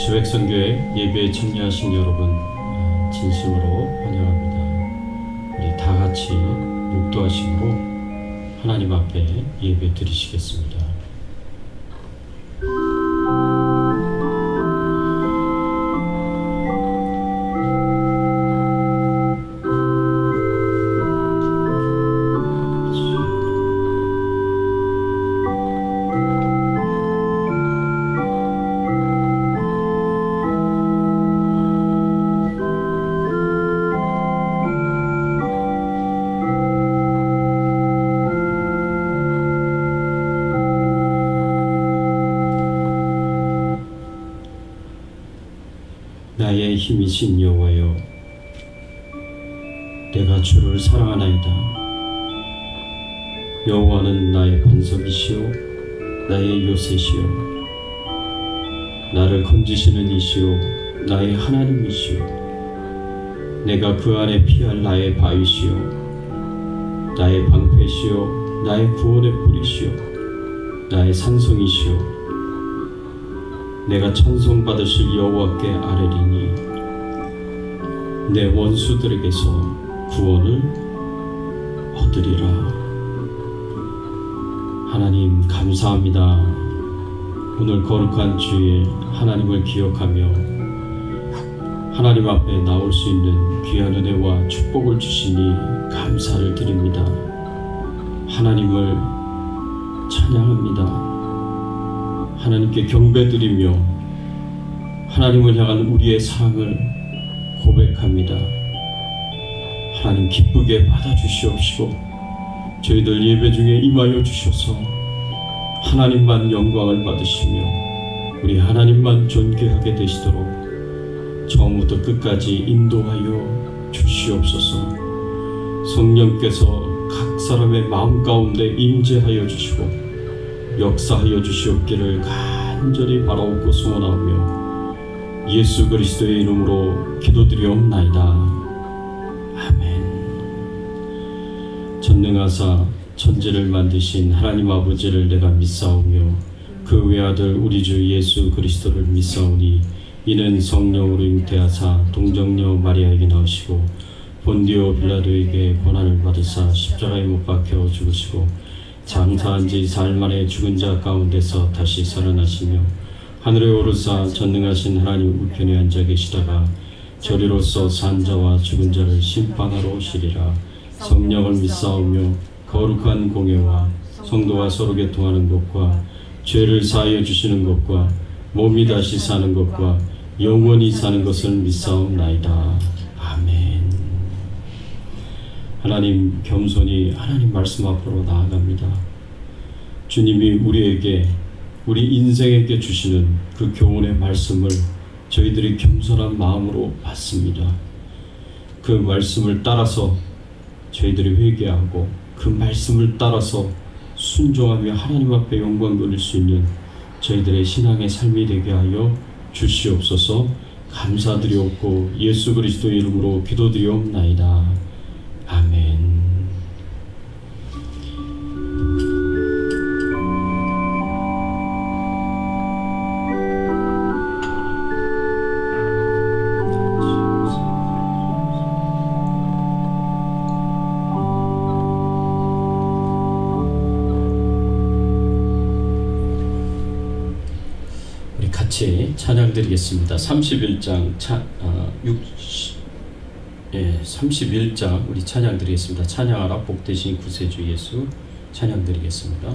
주백선교회 예배에 참여하신 여러분 진심으로 환영합니다. 우리 다 같이 묵도하심으로 하나님 앞에 예배 드리시겠습니다. 나의 힘이신 여호와여, 내가 주를 사랑하나이다. 여호와는 나의 반석이시오 나의 요새시오, 나를 건지시는 이시오 나의 하나님이시오. 내가 그 안에 피할 나의 바위시오, 나의 방패시오 나의 구원의 뿌리시오, 나의 산성이시오. 내가 찬송받으실 여호와께 아뢰리니 내 원수들에게서 구원을 얻으리라. 하나님 감사합니다. 오늘 거룩한 주일 하나님을 기억하며 하나님 앞에 나올 수 있는 귀한 은혜와 축복을 주시니 감사를 드립니다. 하나님을 찬양합니다. 하나님께 경배드리며 하나님을 향한 우리의 사랑을 고백합니다. 하나님 기쁘게 받아주시옵시고 저희들 예배 중에 임하여 주셔서 하나님만 영광을 받으시며 우리 하나님만 존귀하게 되시도록 처음부터 끝까지 인도하여 주시옵소서. 성령께서 각 사람의 마음 가운데 임재하여 주시고 역사하여 주시옵기를 간절히 바라옵고 소원하오며 예수 그리스도의 이름으로 기도드리옵나이다. 아멘. 전능하사 천지를 만드신 하나님 아버지를 내가 믿사오며 그 외아들 우리 주 예수 그리스도를 믿사오니 이는 성령으로 잉태하사 동정녀 마리아에게 나오시고 본디오 빌라도에게 고난을 받으사 십자가에 못 박혀 죽으시고 장사한 지 사흘 만에 죽은 자 가운데서 다시 살아나시며 하늘에 오르사 전능하신 하나님 우편에 앉아 계시다가 저리로서 산 자와 죽은 자를 심판하러 오시리라. 성령을 믿사오며 거룩한 공예와 성도와 서로 교통하는 것과 죄를 사하여 주시는 것과 몸이 다시 사는 것과 영원히 사는 것을 믿사옵나이다. 아멘. 하나님 겸손히 하나님 말씀 앞으로 나아갑니다. 주님이 우리에게 우리 인생에게 주시는 그 교훈의 말씀을 저희들이 겸손한 마음으로 받습니다. 그 말씀을 따라서 저희들이 회개하고 그 말씀을 따라서 순종하며 하나님 앞에 영광 돌릴 수 있는 저희들의 신앙의 삶이 되게 하여 주시옵소서. 감사드리옵고 예수 그리스도의 이름으로 기도드리옵나이다. 아멘. 우리 같이 찬양 드리겠습니다. 31장 31장 우리 찬양 드리겠습니다. 찬양하라 복되신 구세주 예수 찬양 드리겠습니다.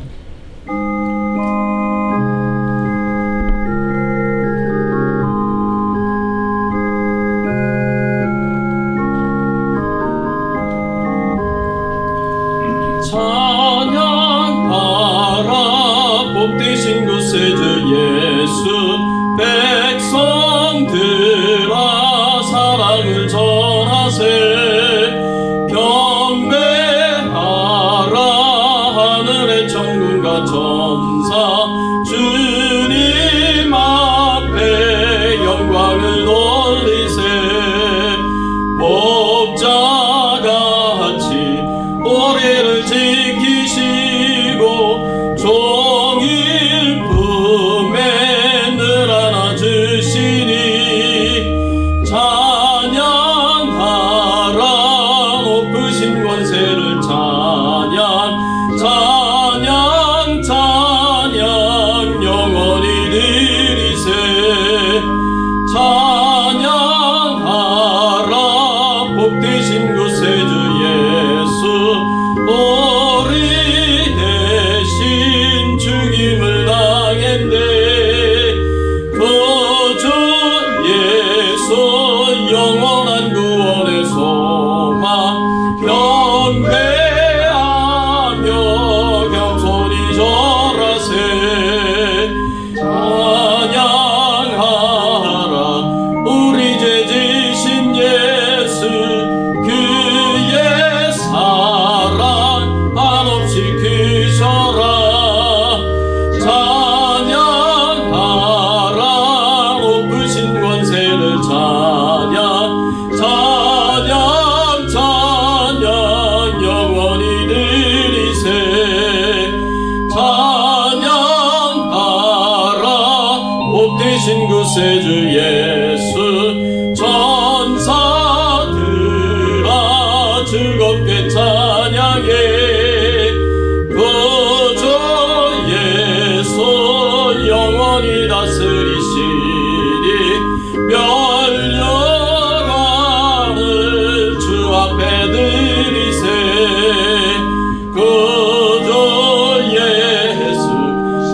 찬양하라 복되신 구세주 예수 백성들아 사랑을 전하세 경배하라 하늘의 천군과 전 되신 구세주 예수 천사들아 즐겁게 찬양해 구주 예수 영원히 다스리시니 멸려가는 주 앞에 드리세 구주 예수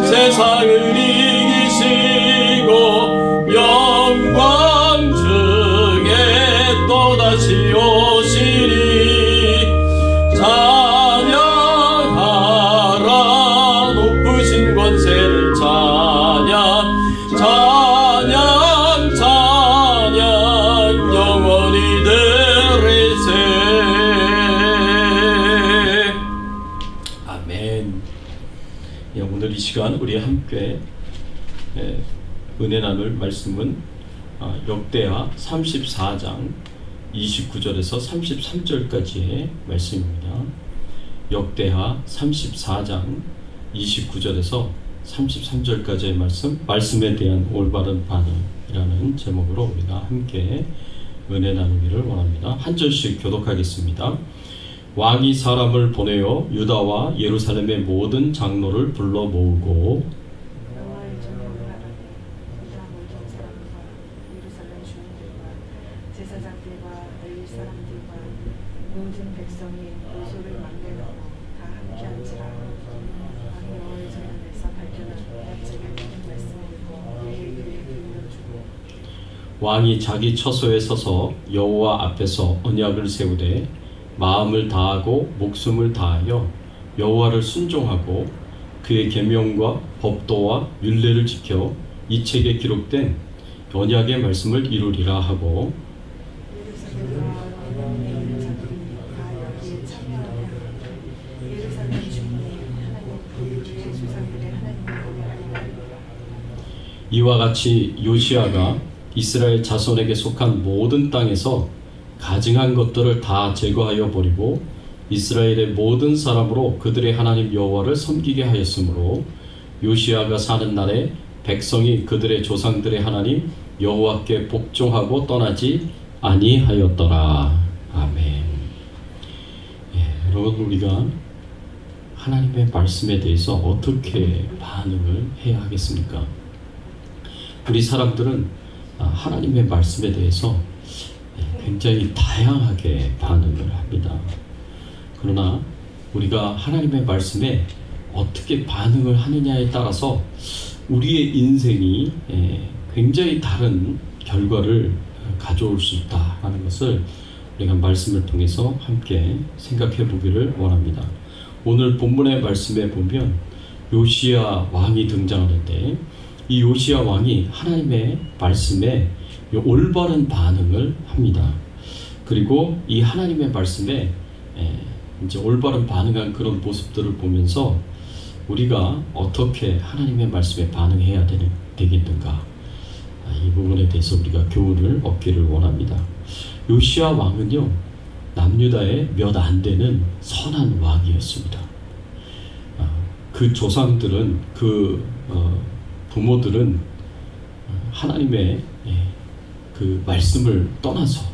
세상을 이기시고 영광 중에 또다시 오시리 찬양하라 높으신 권세를 찬양 찬양 찬양 영원히 드리세 아멘. 예, 오늘 이 시간 우리 함께 은혜 나눌 말씀은 역대하 34장 29절에서 33절까지의 말씀입니다. 역대하 34장 29절에서 33절까지의 말씀에 대한 올바른 반응이라는 제목으로 우리가 함께 은혜 나누기를 원합니다. 한 절씩 교독하겠습니다. 왕이 사람을 보내어 유다와 예루살렘의 모든 장로를 불러 모으고 여호와의 전령을 하라니 유다 모든 사람과 예루살렘 주민들과 제사장들과 레위 사람들과 모든 백성이 요소를 만들고 다 함께한지라 왕이 여호와의 전령에서 발견한 약속의 모든 말씀을 그의 귀에 들려주고 왕이 자기 처소에 서서 여호와 앞에서 언약을 세우되 마음을 다하고 목숨을 다하여 여호와를 순종하고 그의 계명과 법도와 율례를 지켜 이 책에 기록된 언약의 말씀을 이루리라 하고 예루살렘과 왕의 있는 자들이 다 여기에 참여하며 예루살렘 주민이 하나님 그의 조상들의 하나님을 노래하리라. 이와 같이 요시아가 이스라엘 자손에게 속한 모든 땅에서 가증한 것들을 다 제거하여 버리고 이스라엘의 모든 사람으로 그들의 하나님 여호와를 섬기게 하였으므로 요시아가 사는 날에 백성이 그들의 조상들의 하나님 여호와께 복종하고 떠나지 아니하였더라. 아멘. 여러분, 우리가 하나님의 말씀에 대해서 어떻게 반응을 해야 하겠습니까? 우리 사람들은 하나님의 말씀에 대해서 굉장히 다양하게 반응을 합니다. 그러나 우리가 하나님의 말씀에 어떻게 반응을 하느냐에 따라서 우리의 인생이 굉장히 다른 결과를 가져올 수 있다는 것을 우리가 말씀을 통해서 함께 생각해 보기를 원합니다. 오늘 본문의 말씀에 보면 요시야 왕이 등장하는데 이 요시야 왕이 하나님의 말씀에 올바른 반응을 합니다. 그리고 이 하나님의 말씀에 이제 올바른 반응한 그런 모습들을 보면서 우리가 어떻게 하나님의 말씀에 반응해야 되겠는가, 이 부분에 대해서 우리가 교훈을 얻기를 원합니다. 요시야 왕은요, 남유다의 몇 안 되는 선한 왕이었습니다. 그 조상들은, 그 부모들은 하나님의 그 말씀을 떠나서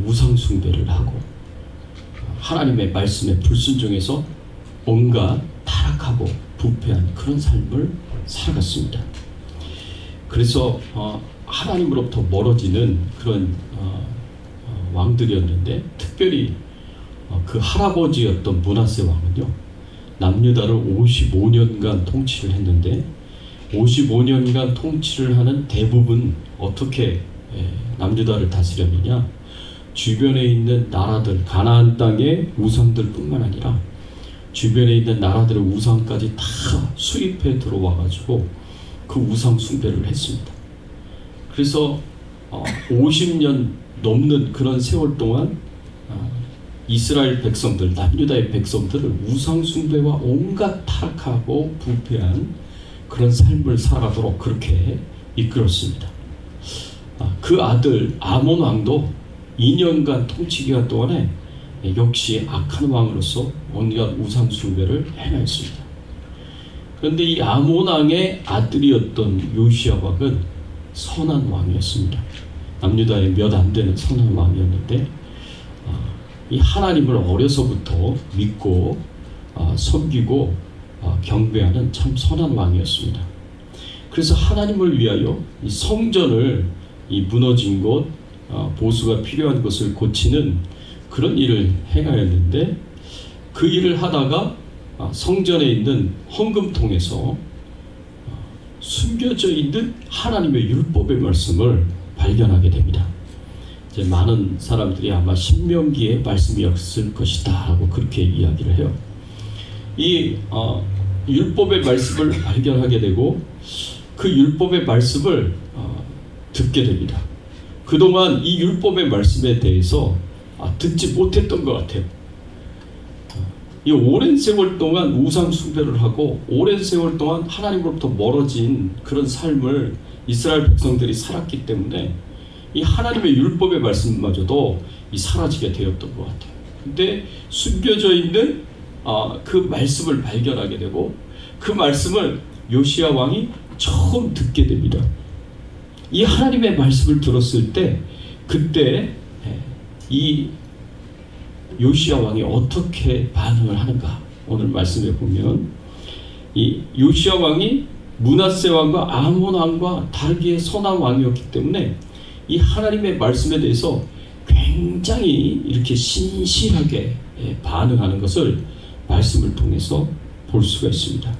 우상 숭배를 하고 하나님의 말씀에 불순종해서 온갖 타락하고 부패한 그런 삶을 살아갔습니다. 그래서 하나님으로부터 멀어지는 그런 왕들이었는데, 특별히 그 할아버지였던 므낫세 왕은요, 남유다를 55년간 통치를 했는데 55년간 통치를 하는 대부분 어떻게 남유다를 다스렸느냐, 주변에 있는 나라들, 가나안 땅의 우상들 뿐만 아니라 주변에 있는 나라들의 우상까지 다 수입해 들어와가지고 그 우상 숭배를 했습니다. 그래서 50년 넘는 그런 세월 동안 이스라엘 백성들, 남유다의 백성들을 우상 숭배와 온갖 타락하고 부패한 그런 삶을 살아가도록 그렇게 이끌었습니다. 그 아들 아몬 왕도 2년간 통치 기간 동안에 역시 악한 왕으로서 온갖 우상 숭배를 행했습니다. 그런데 이 아몬 왕의 아들이었던 요시야 왕은 선한 왕이었습니다. 남유다에 몇 안 되는 선한 왕이었는데 이 하나님을 어려서부터 믿고 섬기고 경배하는 참 선한 왕이었습니다. 그래서 하나님을 위하여 이 성전을 이 무너진 곳, 보수가 필요한 것을 고치는 그런 일을 행하였는데, 그 일을 하다가 성전에 있는 헌금통에서 숨겨져 있는 하나님의 율법의 말씀을 발견하게 됩니다. 이제 많은 사람들이 아마 신명기의 말씀이었을 것이다 라고 그렇게 이야기를 해요. 이 율법의 말씀을 발견하게 되고 그 율법의 말씀을 듣게 됩니다. 그동안 이 율법의 말씀에 대해서 듣지 못했던 것 같아요. 이 오랜 세월 동안 우상 숭배를 하고 오랜 세월 동안 하나님으로부터 멀어진 그런 삶을 이스라엘 백성들이 살았기 때문에 이 하나님의 율법의 말씀마저도 사라지게 되었던 것 같아요. 근데 숨겨져 있는 그 말씀을 발견하게 되고 그 말씀을 요시야 왕이 처음 듣게 됩니다. 이 하나님의 말씀을 들었을 때 그때 이 요시야 왕이 어떻게 반응을 하는가, 오늘 말씀에 보면 이 요시야 왕이 므낫세 왕과 아몬 왕과 다르게 선한 왕이었기 때문에 이 하나님의 말씀에 대해서 굉장히 이렇게 신실하게 반응하는 것을 말씀을 통해서 볼 수가 있습니다.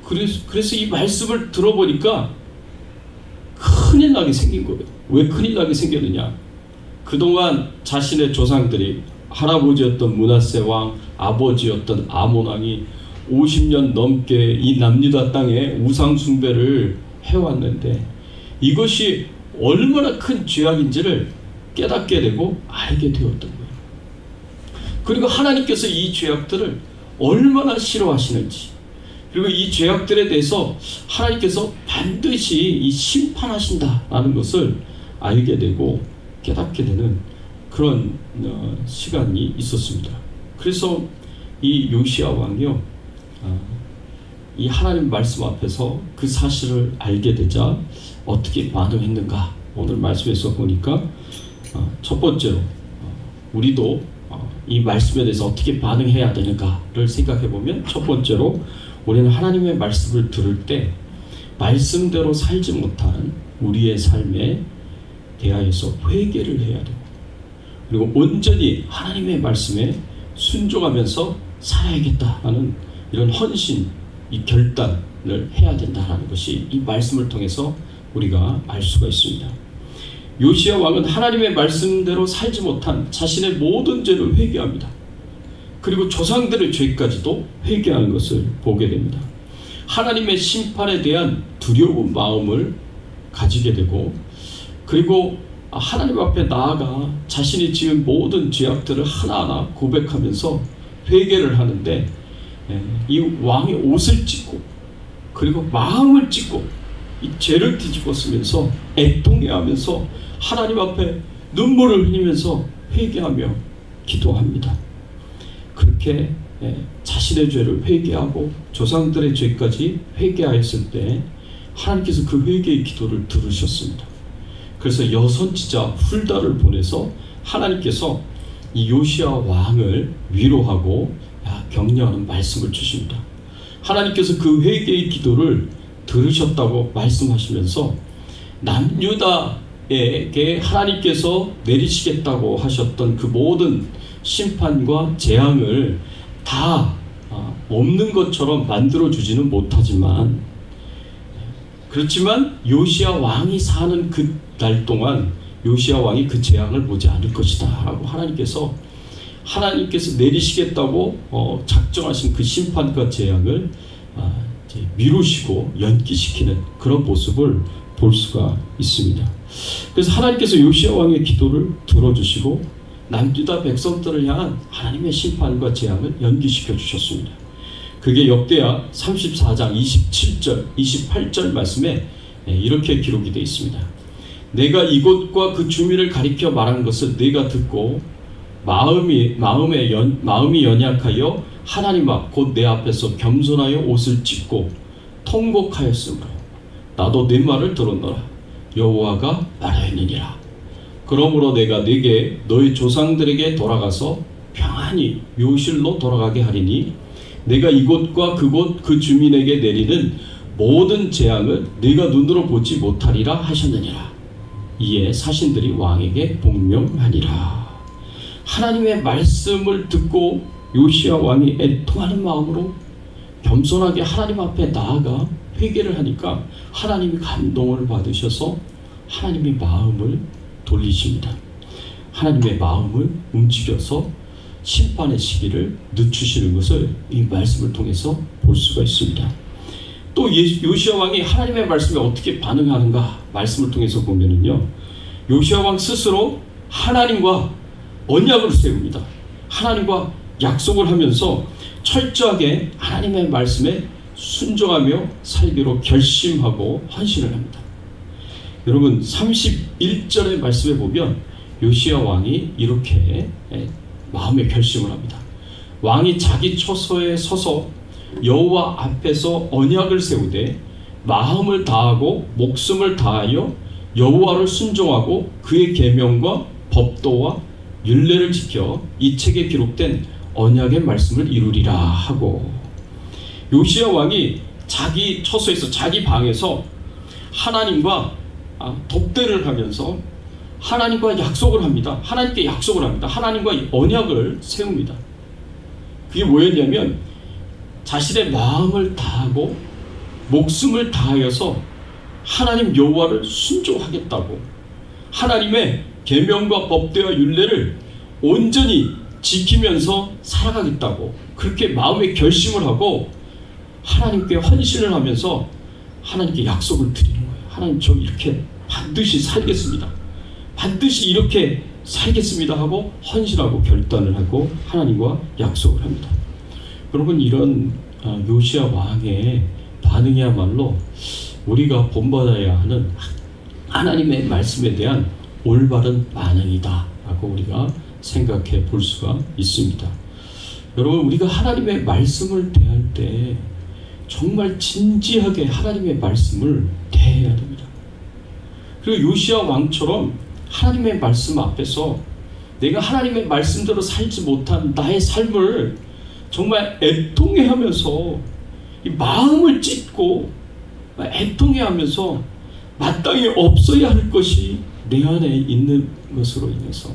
그래서 이 말씀을 들어보니까 큰일 나게 생긴 거예요. 왜 큰일 나게 생겼느냐? 그동안 자신의 조상들이 할아버지였던 므낫세 왕, 아버지였던 아몬 왕이 50년 넘게 이 남유다 땅에 우상 숭배를 해왔는데 이것이 얼마나 큰 죄악인지를 깨닫게 되고 알게 되었던 거예요. 그리고 하나님께서 이 죄악들을 얼마나 싫어하시는지, 그리고 이 죄악들에 대해서 하나님께서 반드시 심판하신다라는 것을 알게 되고 깨닫게 되는 그런 시간이 있었습니다. 그래서 이 요시야 왕이요, 이 하나님 말씀 앞에서 그 사실을 알게 되자 어떻게 반응했는가, 오늘 말씀에서 보니까 첫 번째로 우리도 이 말씀에 대해서 어떻게 반응해야 되는가를 생각해 보면, 첫 번째로 우리는 하나님의 말씀을 들을 때 말씀대로 살지 못한 우리의 삶에 대하여서 회개를 해야 되고, 그리고 온전히 하나님의 말씀에 순종하면서 살아야겠다라는 이런 헌신, 이 결단을 해야 된다는 것이 이 말씀을 통해서 우리가 알 수가 있습니다. 요시야 왕은 하나님의 말씀대로 살지 못한 자신의 모든 죄를 회개합니다. 그리고 조상들의 죄까지도 회개하는 것을 보게 됩니다. 하나님의 심판에 대한 두려운 마음을 가지게 되고, 그리고 하나님 앞에 나아가 자신이 지은 모든 죄악들을 하나하나 고백하면서 회개를 하는데, 이 왕이 옷을 찢고 그리고 마음을 찢고 이 죄를 뒤집어 쓰면서 애통해하면서 하나님 앞에 눈물을 흘리면서 회개하며 기도합니다. 그렇게 자신의 죄를 회개하고 조상들의 죄까지 회개하였을 때 하나님께서 그 회개의 기도를 들으셨습니다. 그래서 여선지자 훌다를 보내서 하나님께서 이 요시야 왕을 위로하고 격려하는 말씀을 주십니다. 하나님께서 그 회개의 기도를 들으셨다고 말씀하시면서 남유다에게 하나님께서 내리시겠다고 하셨던 그 모든 심판과 재앙을 다 없는 것처럼 만들어주지는 못하지만, 그렇지만 요시야 왕이 사는 그 날 동안 요시야 왕이 그 재앙을 보지 않을 것이다 라고 하나님께서 내리시겠다고 작정하신 그 심판과 재앙을 미루시고 연기시키는 그런 모습을 볼 수가 있습니다. 그래서 하나님께서 요시야 왕의 기도를 들어주시고 남유다 백성들을 향한 하나님의 심판과 재앙을 연기시켜 주셨습니다. 그게 역대하 34장 27절, 28절 말씀에 이렇게 기록이 되어 있습니다. 내가 이곳과 그 주민을 가리켜 말한 것을 네가 듣고 마음이 연약하여 하나님 앞 곧 내 앞에서 겸손하여 옷을 찢고 통곡하였으므로 나도 내 말을 들었노라. 여호와가 말하였느니라. 그러므로 내가 네게 너희 조상들에게 돌아가서 평안히 묘실로 돌아가게 하리니 내가 이곳과 그곳 그 주민에게 내리는 모든 재앙을 네가 눈으로 보지 못하리라 하셨느니라. 이에 사신들이 왕에게 복명하니라. 하나님의 말씀을 듣고 요시야 왕이 애통하는 마음으로 겸손하게 하나님 앞에 나아가 회개를 하니까 하나님이 감동을 받으셔서 하나님의 마음을 돌리십니다. 하나님의 마음을 움직여서 심판의 시기를 늦추시는 것을 이 말씀을 통해서 볼 수가 있습니다. 또 요시야 왕이 하나님의 말씀에 어떻게 반응하는가 말씀을 통해서 보면은요, 요시야 왕 스스로 하나님과 언약을 세웁니다. 하나님과 약속을 하면서 철저하게 하나님의 말씀에 순종하며 살기로 결심하고 헌신을 합니다. 여러분 31절의 말씀에 보면 요시야 왕이 이렇게 마음의 결심을 합니다. 왕이 자기 처소에 서서 여호와 앞에서 언약을 세우되 마음을 다하고 목숨을 다하여 여호와를 순종하고 그의 계명과 법도와 율례를 지켜 이 책에 기록된 언약의 말씀을 이루리라 하고, 요시야 왕이 자기 처소에서 자기 방에서 하나님과 독대를 하면서 하나님과 약속을 합니다. 하나님께 약속을 합니다. 하나님과 언약을 세웁니다. 그게 뭐였냐면 자신의 마음을 다하고 목숨을 다하여서 하나님 여호와를 순종하겠다고, 하나님의 계명과 법대와 율례를 온전히 지키면서 살아가겠다고 그렇게 마음의 결심을 하고 하나님께 헌신을 하면서 하나님께 약속을 드리는 거예요. 하나님, 저 이렇게 반드시 살겠습니다. 반드시 이렇게 살겠습니다 하고 헌신하고 결단을 하고 하나님과 약속을 합니다. 여러분, 이런 요시야 왕의 반응이야말로 우리가 본받아야 하는 하나님의 말씀에 대한 올바른 반응이다 라고 우리가 생각해 볼 수가 있습니다. 여러분, 우리가 하나님의 말씀을 대할 때 정말 진지하게 하나님의 말씀을 대해야 됩니다. 그리고 요시야 왕처럼 하나님의 말씀 앞에서 내가 하나님의 말씀대로 살지 못한 나의 삶을 정말 애통해하면서 이 마음을 찢고 애통해하면서 마땅히 없어야 할 것이 내 안에 있는 것으로 인해서,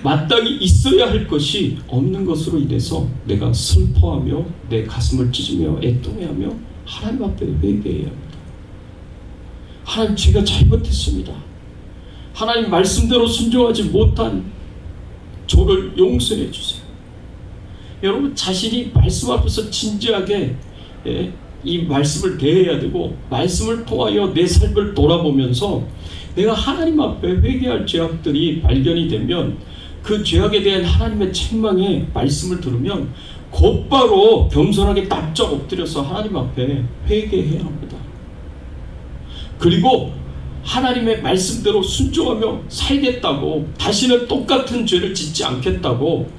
마땅히 있어야 할 것이 없는 것으로 인해서 내가 슬퍼하며 내 가슴을 찢으며 애통해하며 하나님 앞에 회개해야 합니다. 하나님, 제가 잘못했습니다. 하나님 말씀대로 순종하지 못한 저를 용서해 주세요. 여러분, 자신이 말씀 앞에서 진지하게 이 말씀을 대해야 되고, 말씀을 통하여 내 삶을 돌아보면서 내가 하나님 앞에 회개할 죄악들이 발견이 되면 그 죄악에 대한 하나님의 책망의 말씀을 들으면 곧바로 겸손하게 납작 엎드려서 하나님 앞에 회개해야 합니다. 그리고 하나님의 말씀대로 순종하며 살겠다고, 다시는 똑같은 죄를 짓지 않겠다고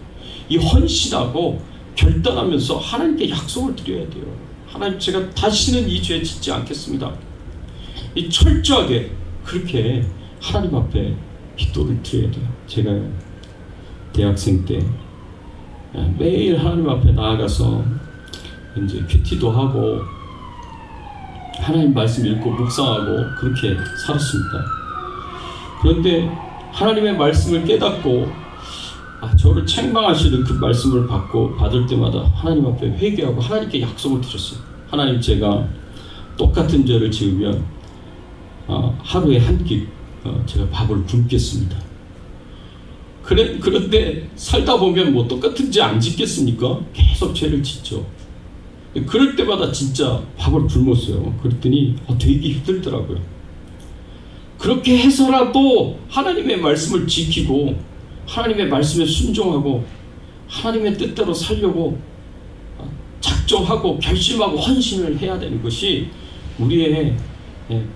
이 헌신하고 결단하면서 하나님께 약속을 드려야 돼요. 하나님, 제가 다시는 이 죄 짓지 않겠습니다. 이 철저하게 그렇게 하나님 앞에 기도를 드려야 돼요. 제가 대학생 때 매일 하나님 앞에 나아가서 이제 큐티도 하고 하나님 말씀 읽고 묵상하고 그렇게 살았습니다. 그런데 하나님의 말씀을 깨닫고 저를 책망하시는 그 말씀을 받을 때마다 하나님 앞에 회개하고 하나님께 약속을 드렸어요. 하나님, 제가 똑같은 죄를 지으면 하루에 한 끼 제가 밥을 굶겠습니다. 그런데 살다 보면 뭐 똑같은 죄 안 짓겠습니까? 계속 죄를 짓죠. 그럴 때마다 진짜 밥을 굶었어요. 그랬더니 되게 힘들더라고요. 그렇게 해서라도 하나님의 말씀을 지키고 하나님의 말씀에 순종하고 하나님의 뜻대로 살려고 작정하고 결심하고 헌신을 해야 되는 것이 우리의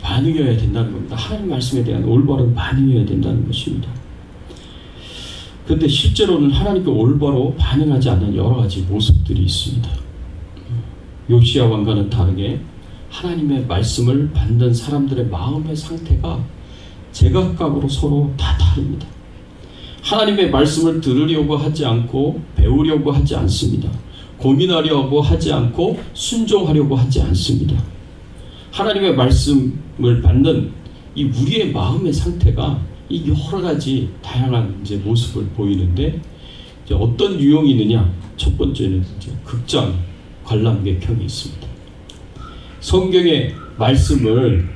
반응이어야 된다는 겁니다. 하나님 말씀에 대한 올바른 반응이어야 된다는 것입니다. 그런데 실제로는 하나님께 올바로 반응하지 않는 여러 가지 모습들이 있습니다. 요시야 왕과는 다르게 하나님의 말씀을 받는 사람들의 마음의 상태가 제각각으로 서로 다 다릅니다. 하나님의 말씀을 들으려고 하지 않고 배우려고 하지 않습니다. 고민하려고 하지 않고 순종하려고 하지 않습니다. 하나님의 말씀을 받는 이 우리의 마음의 상태가 이 여러 가지 다양한 이제 모습을 보이는데, 이제 어떤 유형이 있느냐? 첫 번째는 이제 극장 관람객형이 있습니다. 성경의 말씀을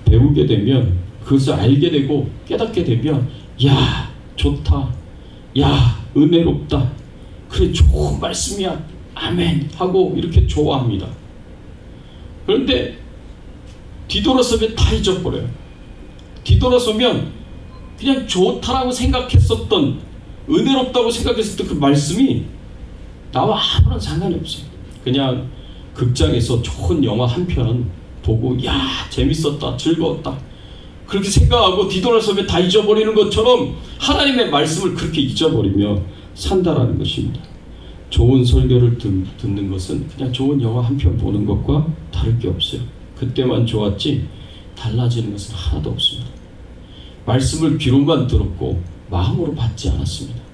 배우게 되면, 그것을 알게 되고 깨닫게 되면, 야, 좋다, 야, 은혜롭다, 그래, 좋은 말씀이야, 아멘 하고 이렇게 좋아합니다. 그런데 뒤돌아서면 다 잊어버려요. 뒤돌아서면 그냥 좋다라고 생각했었던, 은혜롭다고 생각했었던 그 말씀이 나와 아무런 상관이 없어요. 그냥 극장에서 좋은 영화 한 편 보고 야, 재밌었다, 즐거웠다 그렇게 생각하고 뒤돌아서면 다 잊어버리는 것처럼 하나님의 말씀을 그렇게 잊어버리며 산다라는 것입니다. 좋은 설교를 듣는 것은 그냥 좋은 영화 한 편 보는 것과 다를 게 없어요. 그때만 좋았지 달라지는 것은 하나도 없습니다. 말씀을 귀로만 들었고 마음으로 받지 않았습니다.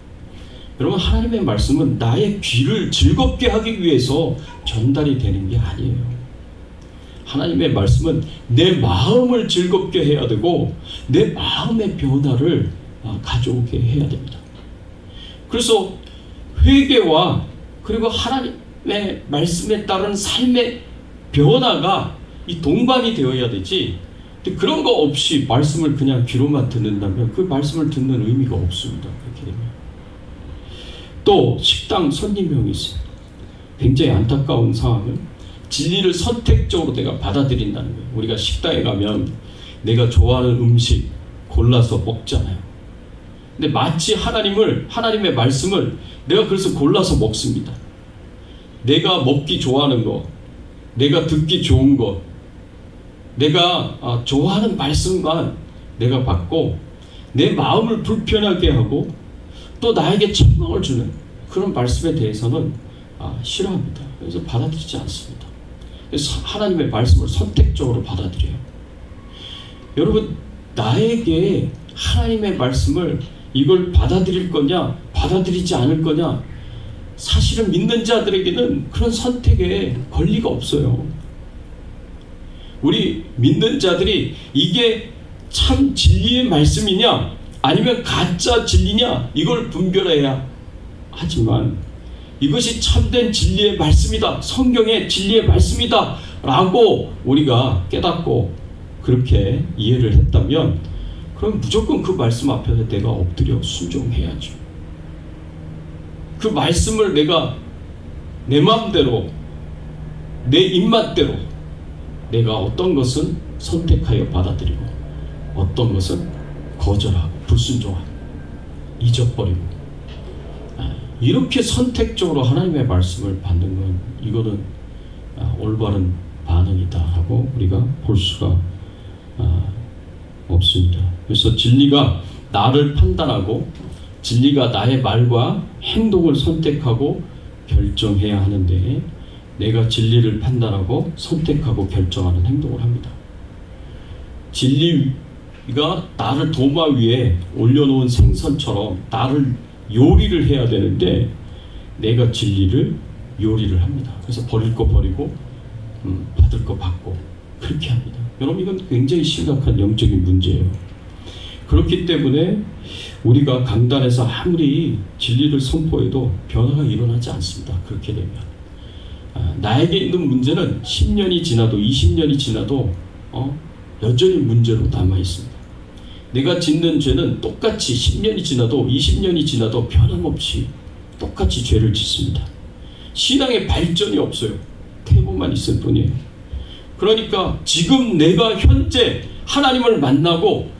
여러분, 하나님의 말씀은 나의 귀를 즐겁게 하기 위해서 전달이 되는 게 아니에요. 하나님의 말씀은 내 마음을 즐겁게 해야 되고 내 마음의 변화를 가져오게 해야 됩니다. 그래서 회개와 그리고 하나님의 말씀에 따른 삶의 변화가 이 동반이 되어야 되지, 그런 거 없이 말씀을 그냥 귀로만 듣는다면 그 말씀을 듣는 의미가 없습니다. 그렇게 되면. 또 식당 손님형이 있어요. 굉장히 안타까운 상황은 진리를 선택적으로 내가 받아들인다는 거예요. 우리가 식당에 가면 내가 좋아하는 음식 골라서 먹잖아요. 근데 마치 하나님의 말씀을 내가 그래서 골라서 먹습니다. 내가 먹기 좋아하는 거, 내가 듣기 좋은 거, 내가 좋아하는 말씀만 내가 받고 내 마음을 불편하게 하고 또 나에게 책망을 주는 그런 말씀에 대해서는 싫어합니다. 그래서 받아들이지 않습니다. 그래서 하나님의 말씀을 선택적으로 받아들여요. 여러분, 나에게 하나님의 말씀을 이걸 받아들일 거냐 받아들이지 않을 거냐, 사실은 믿는 자들에게는 그런 선택에 권리가 없어요. 우리 믿는 자들이 이게 참 진리의 말씀이냐 아니면 가짜 진리냐 이걸 분별해야 하지만, 이것이 참된 진리의 말씀이다, 성경의 진리의 말씀이다 라고 우리가 깨닫고 그렇게 이해를 했다면, 그럼 무조건 그 말씀 앞에서 내가 엎드려 순종해야죠. 그 말씀을 내가 내 마음대로 내 입맛대로 내가 어떤 것은 선택하여 받아들이고 어떤 것은 거절하고 불순종하고 잊어버리고, 이렇게 선택적으로 하나님의 말씀을 받는 건 이거는 올바른 반응이다라고 우리가 볼 수가 없습니다. 그래서 진리가 나를 판단하고 진리가 나의 말과 행동을 선택하고 결정해야 하는데, 내가 진리를 판단하고 선택하고 결정하는 행동을 합니다. 진리가 나를 도마 위에 올려놓은 생선처럼 나를 요리를 해야 되는데 내가 진리를 요리를 합니다. 그래서 버릴 거 버리고 받을 거 받고 그렇게 합니다. 여러분, 이건 굉장히 심각한 영적인 문제예요. 그렇기 때문에 우리가 강단에서 아무리 진리를 선포해도 변화가 일어나지 않습니다. 그렇게 되면 나에게 있는 문제는 10년이 지나도 20년이 지나도 여전히 문제로 남아 있습니다. 내가 짓는 죄는 똑같이 10년이 지나도 20년이 지나도 변함없이 똑같이 죄를 짓습니다. 신앙의 발전이 없어요. 태보만 있을 뿐이에요. 그러니까 지금 내가 현재 하나님을 만나고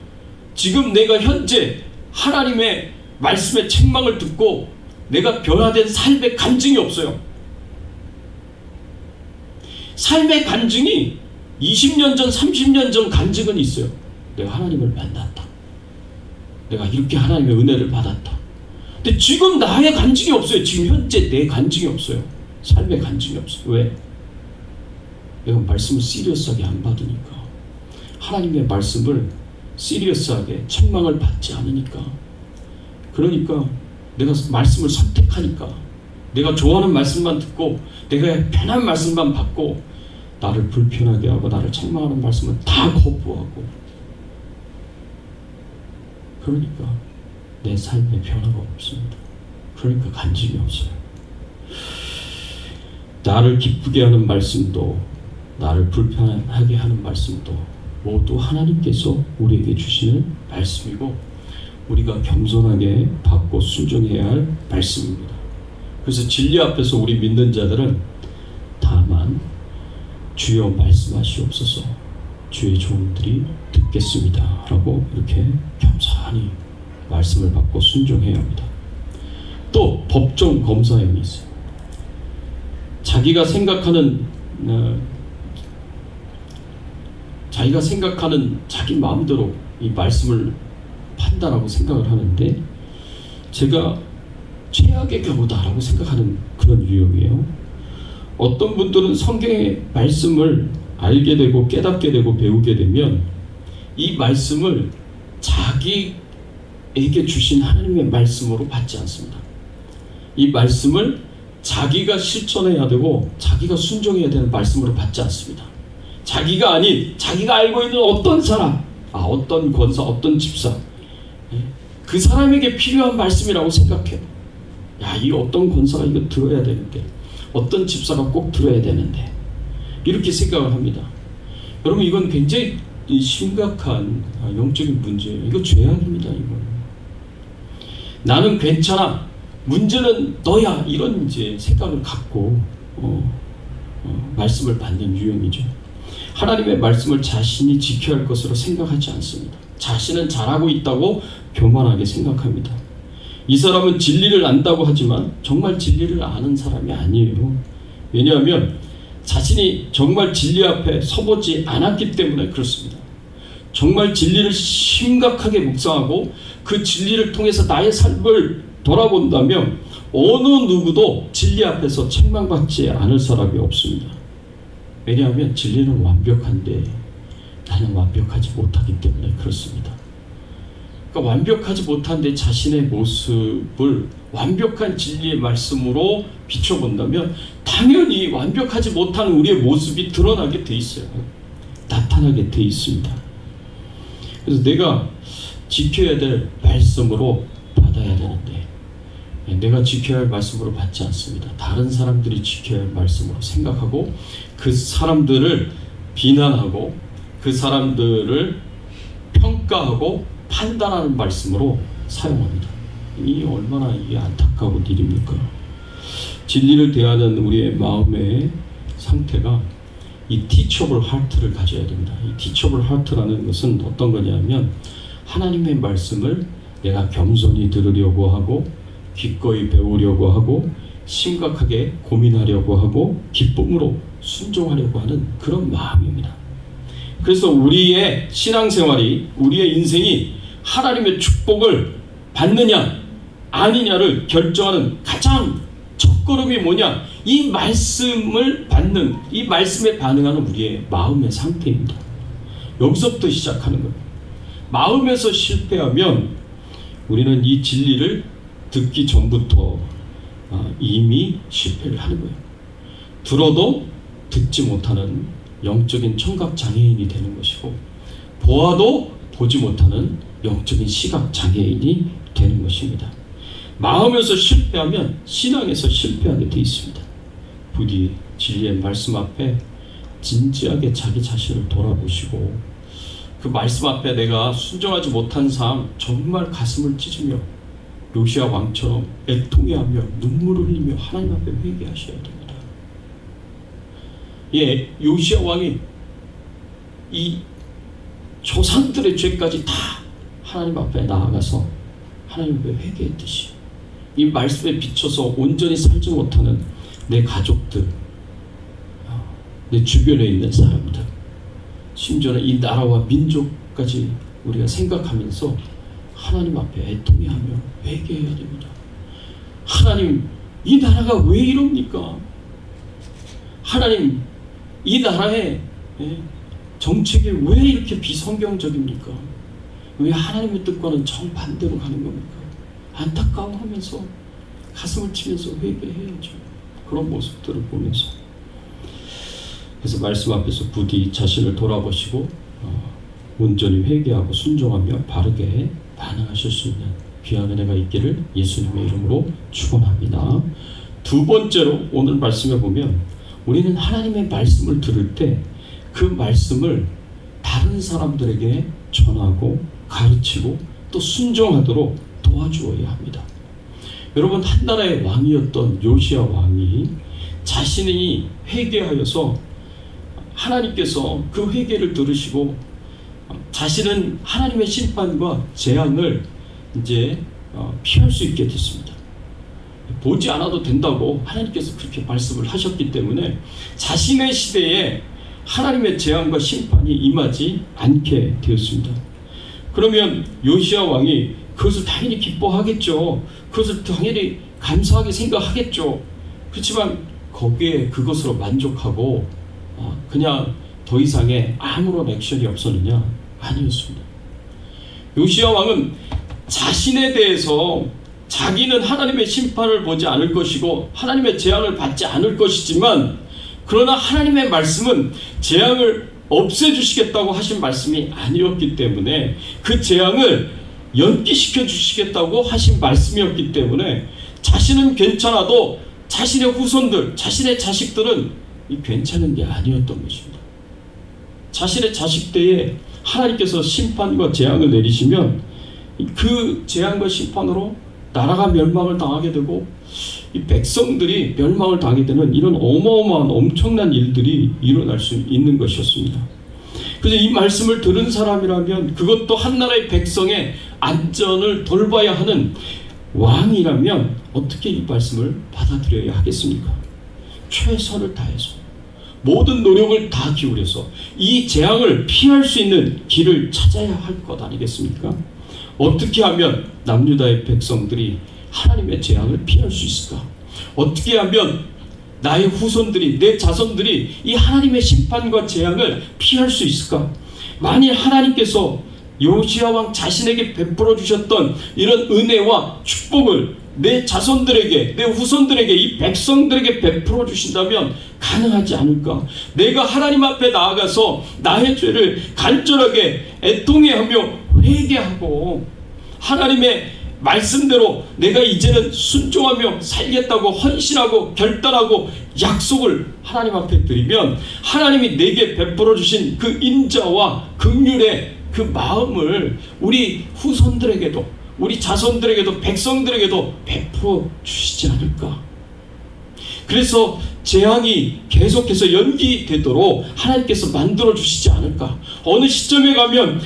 지금 내가 현재 하나님의 말씀의 책망을 듣고 내가 변화된 삶의 간증이 없어요. 삶의 간증이 20년 전, 30년 전 간증은 있어요. 내가 하나님을 만났다. 내가 이렇게 하나님의 은혜를 받았다. 근데 지금 나의 간증이 없어요. 지금 현재 내 간증이 없어요. 삶의 간증이 없어요. 왜? 내가 말씀을 시리어스하게 안 받으니까, 하나님의 말씀을 시리어스하게 책망을 받지 않으니까, 그러니까 내가 말씀을 선택하니까, 내가 좋아하는 말씀만 듣고 내가 편한 말씀만 받고 나를 불편하게 하고 나를 책망하는 말씀은 다 거부하고, 그러니까 내 삶에 변화가 없습니다. 그러니까 간증이 없어요. 나를 기쁘게 하는 말씀도 나를 불편하게 하는 말씀도 모두 하나님께서 우리에게 주시는 말씀이고, 우리가 겸손하게 받고 순종해야 할 말씀입니다. 그래서 진리 앞에서 우리 믿는 자들은 다만 주여 말씀하시옵소서, 주의 종들이 듣겠습니다 라고 이렇게 겸손히 말씀을 받고 순종해야 합니다. 또 법정 검사형이 있어요. 자기가 생각하는 자기 마음대로 이 말씀을 판단하고 생각을 하는데, 제가 최악의 경우다라고 생각하는 그런 유형이에요. 어떤 분들은 성경의 말씀을 알게 되고 깨닫게 되고 배우게 되면 이 말씀을 자기에게 주신 하나님의 말씀으로 받지 않습니다. 이 말씀을 자기가 실천해야 되고 자기가 순종해야 되는 말씀으로 받지 않습니다. 자기가 아닌 자기가 알고 있는 어떤 사람, 어떤 권사, 어떤 집사, 그 사람에게 필요한 말씀이라고 생각해요. 이 어떤 권사가 이거 들어야 되는데, 어떤 집사가 꼭 들어야 되는데, 이렇게 생각을 합니다. 여러분, 이건 굉장히 심각한 영적인 문제예요. 이거 죄악입니다. 이건. 나는 괜찮아, 문제는 너야, 이런 이제 생각을 갖고 말씀을 받는 유형이죠. 하나님의 말씀을 자신이 지켜야 할 것으로 생각하지 않습니다. 자신은 잘하고 있다고 교만하게 생각합니다. 이 사람은 진리를 안다고 하지만 정말 진리를 아는 사람이 아니에요. 왜냐하면 자신이 정말 진리 앞에 서보지 않았기 때문에 그렇습니다. 정말 진리를 심각하게 묵상하고 그 진리를 통해서 나의 삶을 돌아본다면 어느 누구도 진리 앞에서 책망받지 않을 사람이 없습니다. 왜냐하면 진리는 완벽한데 나는 완벽하지 못하기 때문에 그렇습니다. 그러니까 완벽하지 못한데 자신의 모습을 완벽한 진리의 말씀으로 비춰본다면 당연히 완벽하지 못한 우리의 모습이 드러나게 돼 있어요. 나타나게 돼 있습니다. 그래서 내가 지켜야 될 말씀으로 받아야 되는데 내가 지켜야 할 말씀으로 받지 않습니다. 다른 사람들이 지켜야 할 말씀으로 생각하고 그 사람들을 비난하고 그 사람들을 평가하고 판단하는 말씀으로 사용합니다. 이 얼마나 이게 안타까운 일입니까? 진리를 대하는 우리의 마음의 상태가 이 teachable heart를 가져야 됩니다. 이 teachable heart라는 것은 어떤 거냐면 하나님의 말씀을 내가 겸손히 들으려고 하고 기꺼이 배우려고 하고 심각하게 고민하려고 하고 기쁨으로 순종하려고 하는 그런 마음입니다. 그래서 우리의 신앙생활이, 우리의 인생이 하나님의 축복을 받느냐 아니냐를 결정하는 가장 첫걸음이 뭐냐? 이 말씀을 받는, 이 말씀에 반응하는 우리의 마음의 상태입니다. 여기서부터 시작하는 거예요. 마음에서 실패하면 우리는 이 진리를 듣기 전부터 이미 실패를 하는 거예요. 들어도 듣지 못하는 영적인 청각 장애인이 되는 것이고, 보아도 보지 못하는 영적인 시각 장애인이 되는 것입니다. 마음에서 실패하면 신앙에서 실패하게 되어 있습니다. 부디 진리의 말씀 앞에 진지하게 자기 자신을 돌아보시고 그 말씀 앞에 내가 순종하지 못한 삶 정말 가슴을 찢으며 요시야 왕처럼 애통해하며 눈물을 흘리며 하나님 앞에 회개하셔야 됩니다. 요시야 왕이 이 조상들의 죄까지 다 하나님 앞에 나아가서 하나님 앞에 회개했듯이 이 말씀에 비춰서 온전히 살지 못하는 내 가족들, 내 주변에 있는 사람들, 심지어는 이 나라와 민족까지 우리가 생각하면서 하나님 앞에 애통해하며 회개해야 됩니다. 하나님, 이 나라가 왜 이럽니까? 하나님, 이 나라의 정책이 왜 이렇게 비성경적입니까? 왜 하나님의 뜻과는 정반대로 가는 겁니까? 안타까워하면서 가슴을 치면서 회개해야죠. 그런 모습들을 보면서. 그래서 말씀 앞에서 부디 자신을 돌아보시고 온전히 회개하고 순종하며 바르게 반응하실 수 있는 귀한 은혜가 있기를 예수님의 이름으로 축원합니다. 두 번째로 오늘 말씀에 보면 우리는 하나님의 말씀을 들을 때 그 말씀을 다른 사람들에게 전하고 가르치고 또 순종하도록 도와주어야 합니다. 여러분, 한 나라의 왕이었던 요시야 왕이 자신이 회개하여서 하나님께서 그 회개를 들으시고 자신은 하나님의 심판과 재앙을 이제 피할 수 있게 됐습니다. 보지 않아도 된다고 하나님께서 그렇게 말씀을 하셨기 때문에 자신의 시대에 하나님의 재앙과 심판이 임하지 않게 되었습니다. 그러면 요시야 왕이 그것을 당연히 기뻐하겠죠. 그것을 당연히 감사하게 생각하겠죠. 그렇지만 거기에 그것으로 만족하고 그냥 더 이상의 아무런 액션이 없었느냐? 아니었습니다. 요시야 왕은 자신에 대해서 자기는 하나님의 심판을 보지 않을 것이고 하나님의 재앙을 받지 않을 것이지만, 그러나 하나님의 말씀은 재앙을 없애주시겠다고 하신 말씀이 아니었기 때문에, 그 재앙을 연기시켜 주시겠다고 하신 말씀이었기 때문에 자신은 괜찮아도 자신의 후손들, 자신의 자식들은 괜찮은 게 아니었던 것입니다. 자신의 자식 때에 하나님께서 심판과 재앙을 내리시면 그 재앙과 심판으로 나라가 멸망을 당하게 되고 이 백성들이 멸망을 당하게 되는 이런 어마어마한 엄청난 일들이 일어날 수 있는 것이었습니다. 그래서 이 말씀을 들은 사람이라면, 그것도 한 나라의 백성의 안전을 돌봐야 하는 왕이라면 어떻게 이 말씀을 받아들여야 하겠습니까? 최선을 다해서 모든 노력을 다 기울여서 이 재앙을 피할 수 있는 길을 찾아야 할 것 아니겠습니까? 어떻게 하면 남유다의 백성들이 하나님의 재앙을 피할 수 있을까? 어떻게 하면 나의 후손들이, 내 자손들이 이 하나님의 심판과 재앙을 피할 수 있을까? 만일 하나님께서 요시야 왕 자신에게 베풀어 주셨던 이런 은혜와 축복을 내 자손들에게, 내 후손들에게, 이 백성들에게 베풀어 주신다면 가능하지 않을까? 내가 하나님 앞에 나아가서 나의 죄를 간절하게 애통해하며 회개하고 하나님의 말씀대로 내가 이제는 순종하며 살겠다고 헌신하고 결단하고 약속을 하나님 앞에 드리면, 하나님이 내게 베풀어 주신 그 인자와 긍휼의 그 마음을 우리 후손들에게도, 우리 자손들에게도, 백성들에게도 베풀어 주시지 않을까? 그래서 재앙이 계속해서 연기되도록 하나님께서 만들어 주시지 않을까? 어느 시점에 가면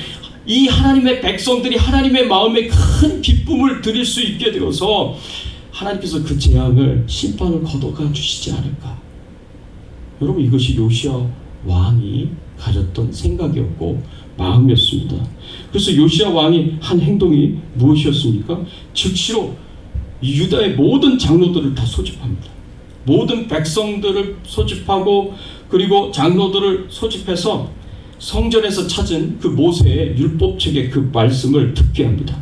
이 하나님의 백성들이 하나님의 마음에 큰 기쁨을 드릴 수 있게 되어서 하나님께서 그 재앙을, 심판을 걷어가 주시지 않을까? 여러분, 이것이 요시야 왕이 가졌던 생각이었고 마음이었습니다. 그래서 요시야 왕이 한 행동이 무엇이었습니까? 즉시로 유다의 모든 장로들을 다 소집합니다. 모든 백성들을 소집하고, 그리고 장로들을 소집해서 성전에서 찾은 그 모세의 율법책의 그 말씀을 듣게 합니다.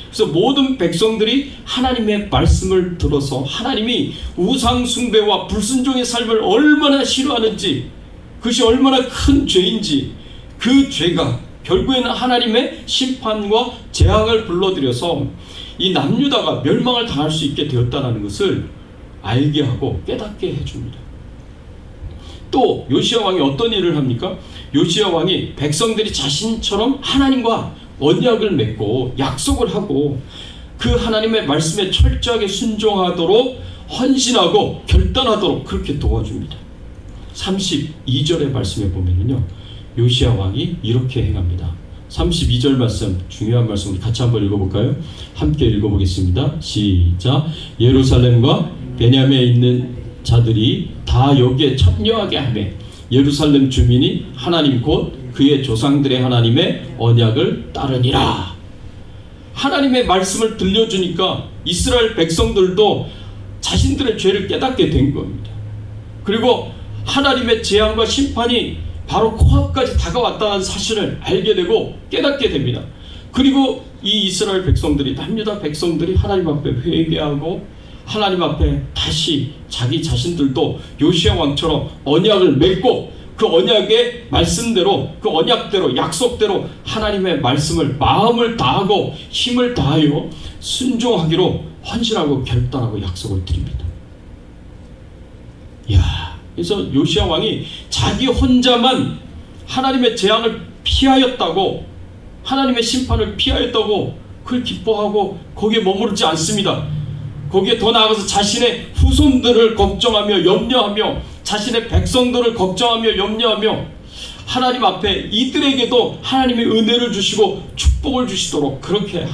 그래서 모든 백성들이 하나님의 말씀을 들어서 하나님이 우상 숭배와 불순종의 삶을 얼마나 싫어하는지, 그것이 얼마나 큰 죄인지, 그 죄가 결국에는 하나님의 심판과 재앙을 불러들여서 이 남유다가 멸망을 당할 수 있게 되었다는 것을 알게 하고 깨닫게 해줍니다. 또 요시야 왕이 어떤 일을 합니까? 요시야 왕이 백성들이 자신처럼 하나님과 언약을 맺고 약속을 하고 그 하나님의 말씀에 철저하게 순종하도록 헌신하고 결단하도록 그렇게 도와줍니다. 32절의 말씀에 보면요, 요시야 왕이 이렇게 행합니다. 32절 말씀, 중요한 말씀, 우리 같이 한번 읽어볼까요? 함께 읽어보겠습니다. 시작. 예루살렘과 베냐민에 있는 자들이 다 여기에 참여하게 하며 예루살렘 주민이 하나님 곧 그의 조상들의 하나님의 언약을 따르니라. 하나님의 말씀을 들려주니까 이스라엘 백성들도 자신들의 죄를 깨닫게 된 겁니다. 그리고 하나님의 재앙과 심판이 바로 코앞까지 다가왔다는 사실을 알게 되고 깨닫게 됩니다. 그리고 이 이스라엘 백성들이, 남유다 백성들이 하나님 앞에 회개하고 하나님 앞에 다시 자기 자신들도 요시야 왕처럼 언약을 맺고 그 언약의 말씀대로, 그 언약대로, 약속대로 하나님의 말씀을 마음을 다하고 힘을 다하여 순종하기로 헌신하고 결단하고 약속을 드립니다. 그래서 요시야 왕이 자기 혼자만 하나님의 재앙을 피하였다고, 하나님의 심판을 피하였다고 그걸 기뻐하고 거기에 머무르지 않습니다. 거기에 더 나아가서 자신의 후손들을 걱정하며 염려하며 자신의 백성들을 걱정하며 염려하며 하나님 앞에 이들에게도 하나님의 은혜를 주시고 축복을 주시도록 그렇게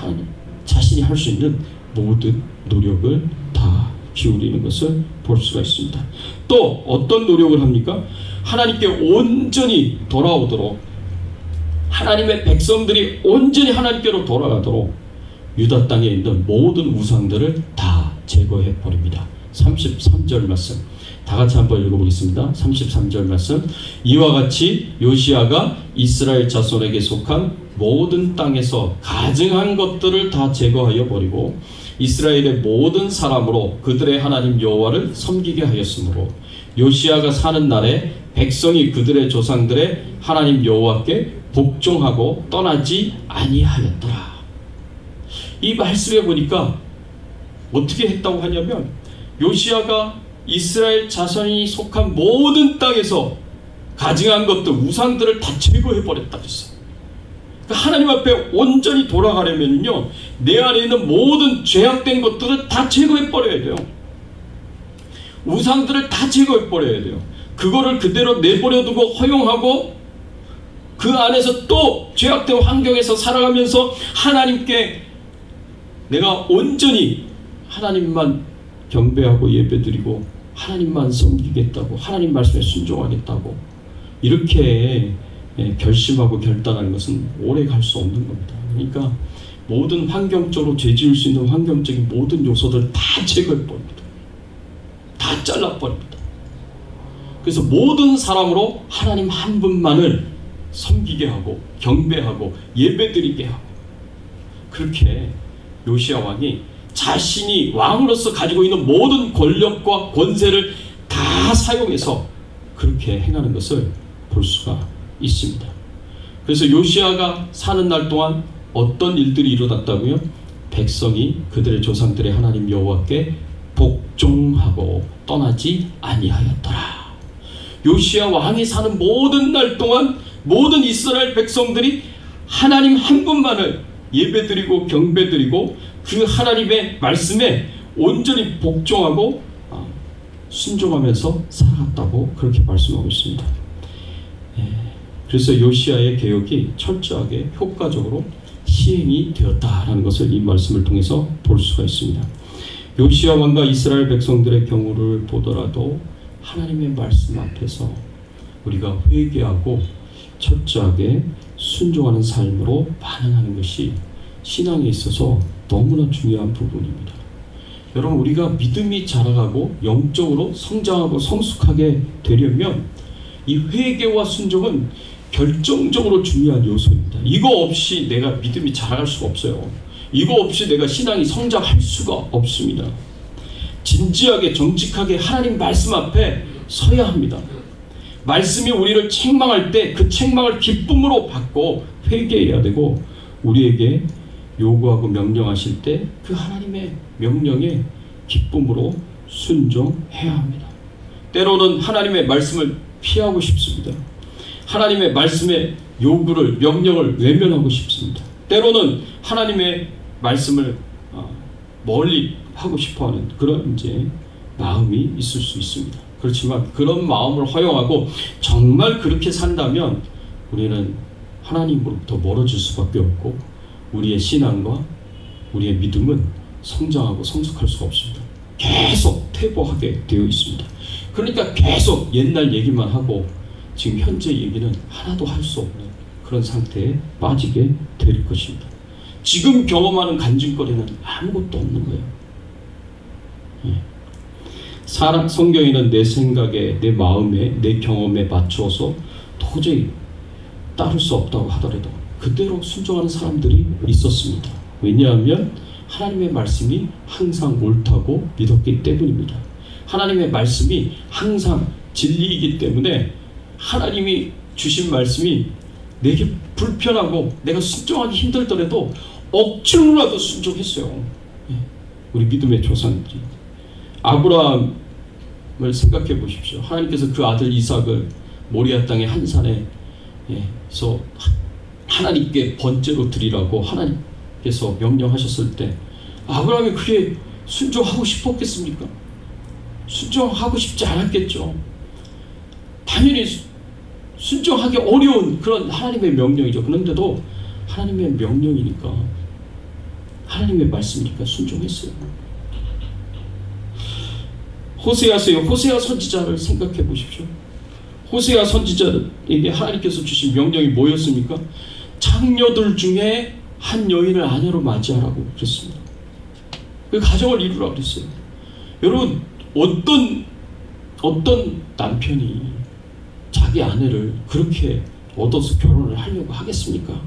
자신이 할 수 있는 모든 노력을 다 기울이는 것을 볼 수가 있습니다. 또 어떤 노력을 합니까? 하나님께 온전히 돌아오도록, 하나님의 백성들이 온전히 하나님께로 돌아가도록 유다 땅에 있는 모든 우상들을 다 제거해 버립니다. 33절 말씀 다 같이 한번 읽어보겠습니다. 33절 말씀. 이와 같이 요시야가 이스라엘 자손에게 속한 모든 땅에서 가증한 것들을 다 제거하여 버리고 이스라엘의 모든 사람으로 그들의 하나님 여호와를 섬기게 하였으므로 요시야가 사는 날에 백성이 그들의 조상들의 하나님 여호와께 복종하고 떠나지 아니하였더라. 이 말씀에 보니까 어떻게 했다고 하냐면 요시야가 이스라엘 자손이 속한 모든 땅에서 가증한 것들, 우상들을 다 제거해 버렸다 그랬어요. 그러니까 하나님 앞에 온전히 돌아가려면요, 내 안에 있는 모든 죄악된 것들을 다 제거해 버려야 돼요. 우상들을 다 제거해 버려야 돼요. 그거를 그대로 내버려 두고 허용하고 그 안에서 또 죄악된 환경에서 살아가면서 하나님께 내가 온전히 하나님만 경배하고 예배드리고 하나님만 섬기겠다고, 하나님 말씀에 순종하겠다고 이렇게 결심하고 결단하는 것은 오래 갈 수 없는 겁니다. 그러니까 모든 환경적으로 죄지을 수 있는 환경적인 모든 요소들 다 제거해버립니다. 다 잘라버립니다. 그래서 모든 사람으로 하나님 한 분만을 섬기게 하고 경배하고 예배드리게 하고, 그렇게 요시야 왕이 자신이 왕으로서 가지고 있는 모든 권력과 권세를 다 사용해서 그렇게 행하는 것을 볼 수가 있습니다. 그래서 요시야가 사는 날 동안 어떤 일들이 일어났다고요? 백성이 그들의 조상들의 하나님 여호와께 복종하고 떠나지 아니하였더라. 요시야 왕이 사는 모든 날 동안 모든 이스라엘 백성들이 하나님 한 분만을 예배드리고 경배드리고 그 하나님의 말씀에 온전히 복종하고 순종하면서 살아갔다고 그렇게 말씀하고 있습니다. 그래서 요시야의 개혁이 철저하게 효과적으로 시행이 되었다라는 것을 이 말씀을 통해서 볼 수가 있습니다. 요시야 왕과 이스라엘 백성들의 경우를 보더라도 하나님의 말씀 앞에서 우리가 회개하고 철저하게 순종하는 삶으로 반응하는 것이 신앙에 있어서 너무나 중요한 부분입니다. 여러분, 우리가 믿음이 자라가고 영적으로 성장하고 성숙하게 되려면 이 회개와 순종은 결정적으로 중요한 요소입니다. 이거 없이 내가 믿음이 자라갈 수가 없어요. 이거 없이 내가 신앙이 성장할 수가 없습니다. 진지하게 정직하게 하나님 말씀 앞에 서야 합니다. 말씀이 우리를 책망할 때 그 책망을 기쁨으로 받고 회개해야 되고, 우리에게 요구하고 명령하실 때 그 하나님의 명령에 기쁨으로 순종해야 합니다. 때로는 하나님의 말씀을 피하고 싶습니다. 하나님의 말씀의 요구를, 명령을 외면하고 싶습니다. 때로는 하나님의 말씀을 멀리 하고 싶어하는 그런 마음이 있을 수 있습니다. 그렇지만 그런 마음을 허용하고 정말 그렇게 산다면 우리는 하나님으로부터 멀어질 수밖에 없고 우리의 신앙과 우리의 믿음은 성장하고 성숙할 수가 없습니다. 계속 퇴보하게 되어 있습니다. 그러니까 계속 옛날 얘기만 하고 지금 현재 얘기는 하나도 할 수 없는 그런 상태에 빠지게 될 것입니다. 지금 경험하는 간증거리는 아무것도 없는 거예요. 성경에는 내 생각에, 내 마음에, 내 경험에 맞추어서 도저히 따를 수 없다고 하더라도 그대로 순종하는 사람들이 있었습니다. 왜냐하면 하나님의 말씀이 항상 옳다고 믿었기 때문입니다. 하나님의 말씀이 항상 진리이기 때문에 하나님이 주신 말씀이 내게 불편하고 내가 순종하기 힘들더라도 억지로라도 순종했어요. 우리 믿음의 조상들이. 아브라함을 생각해 보십시오. 하나님께서 그 아들 이삭을 모리아 땅의 한 산에서 하나님께 번제로 드리라고 하나님께서 명령하셨을 때 아브라함이 그게 순종하고 싶었겠습니까? 순종하고 싶지 않았겠죠. 당연히 순종하기 어려운 그런 하나님의 명령이죠. 그런데도 하나님의 명령이니까, 하나님의 말씀이니까 순종했어요. 호세아 선지자를 생각해 보십시오. 호세아 선지자에게 하나님께서 주신 명령이 뭐였습니까? 장녀들 중에 한 여인을 아내로 맞이하라고 그랬습니다. 그 가정을 이루라고 그랬어요. 여러분, 어떤 남편이 자기 아내를 그렇게 얻어서 결혼을 하려고 하겠습니까?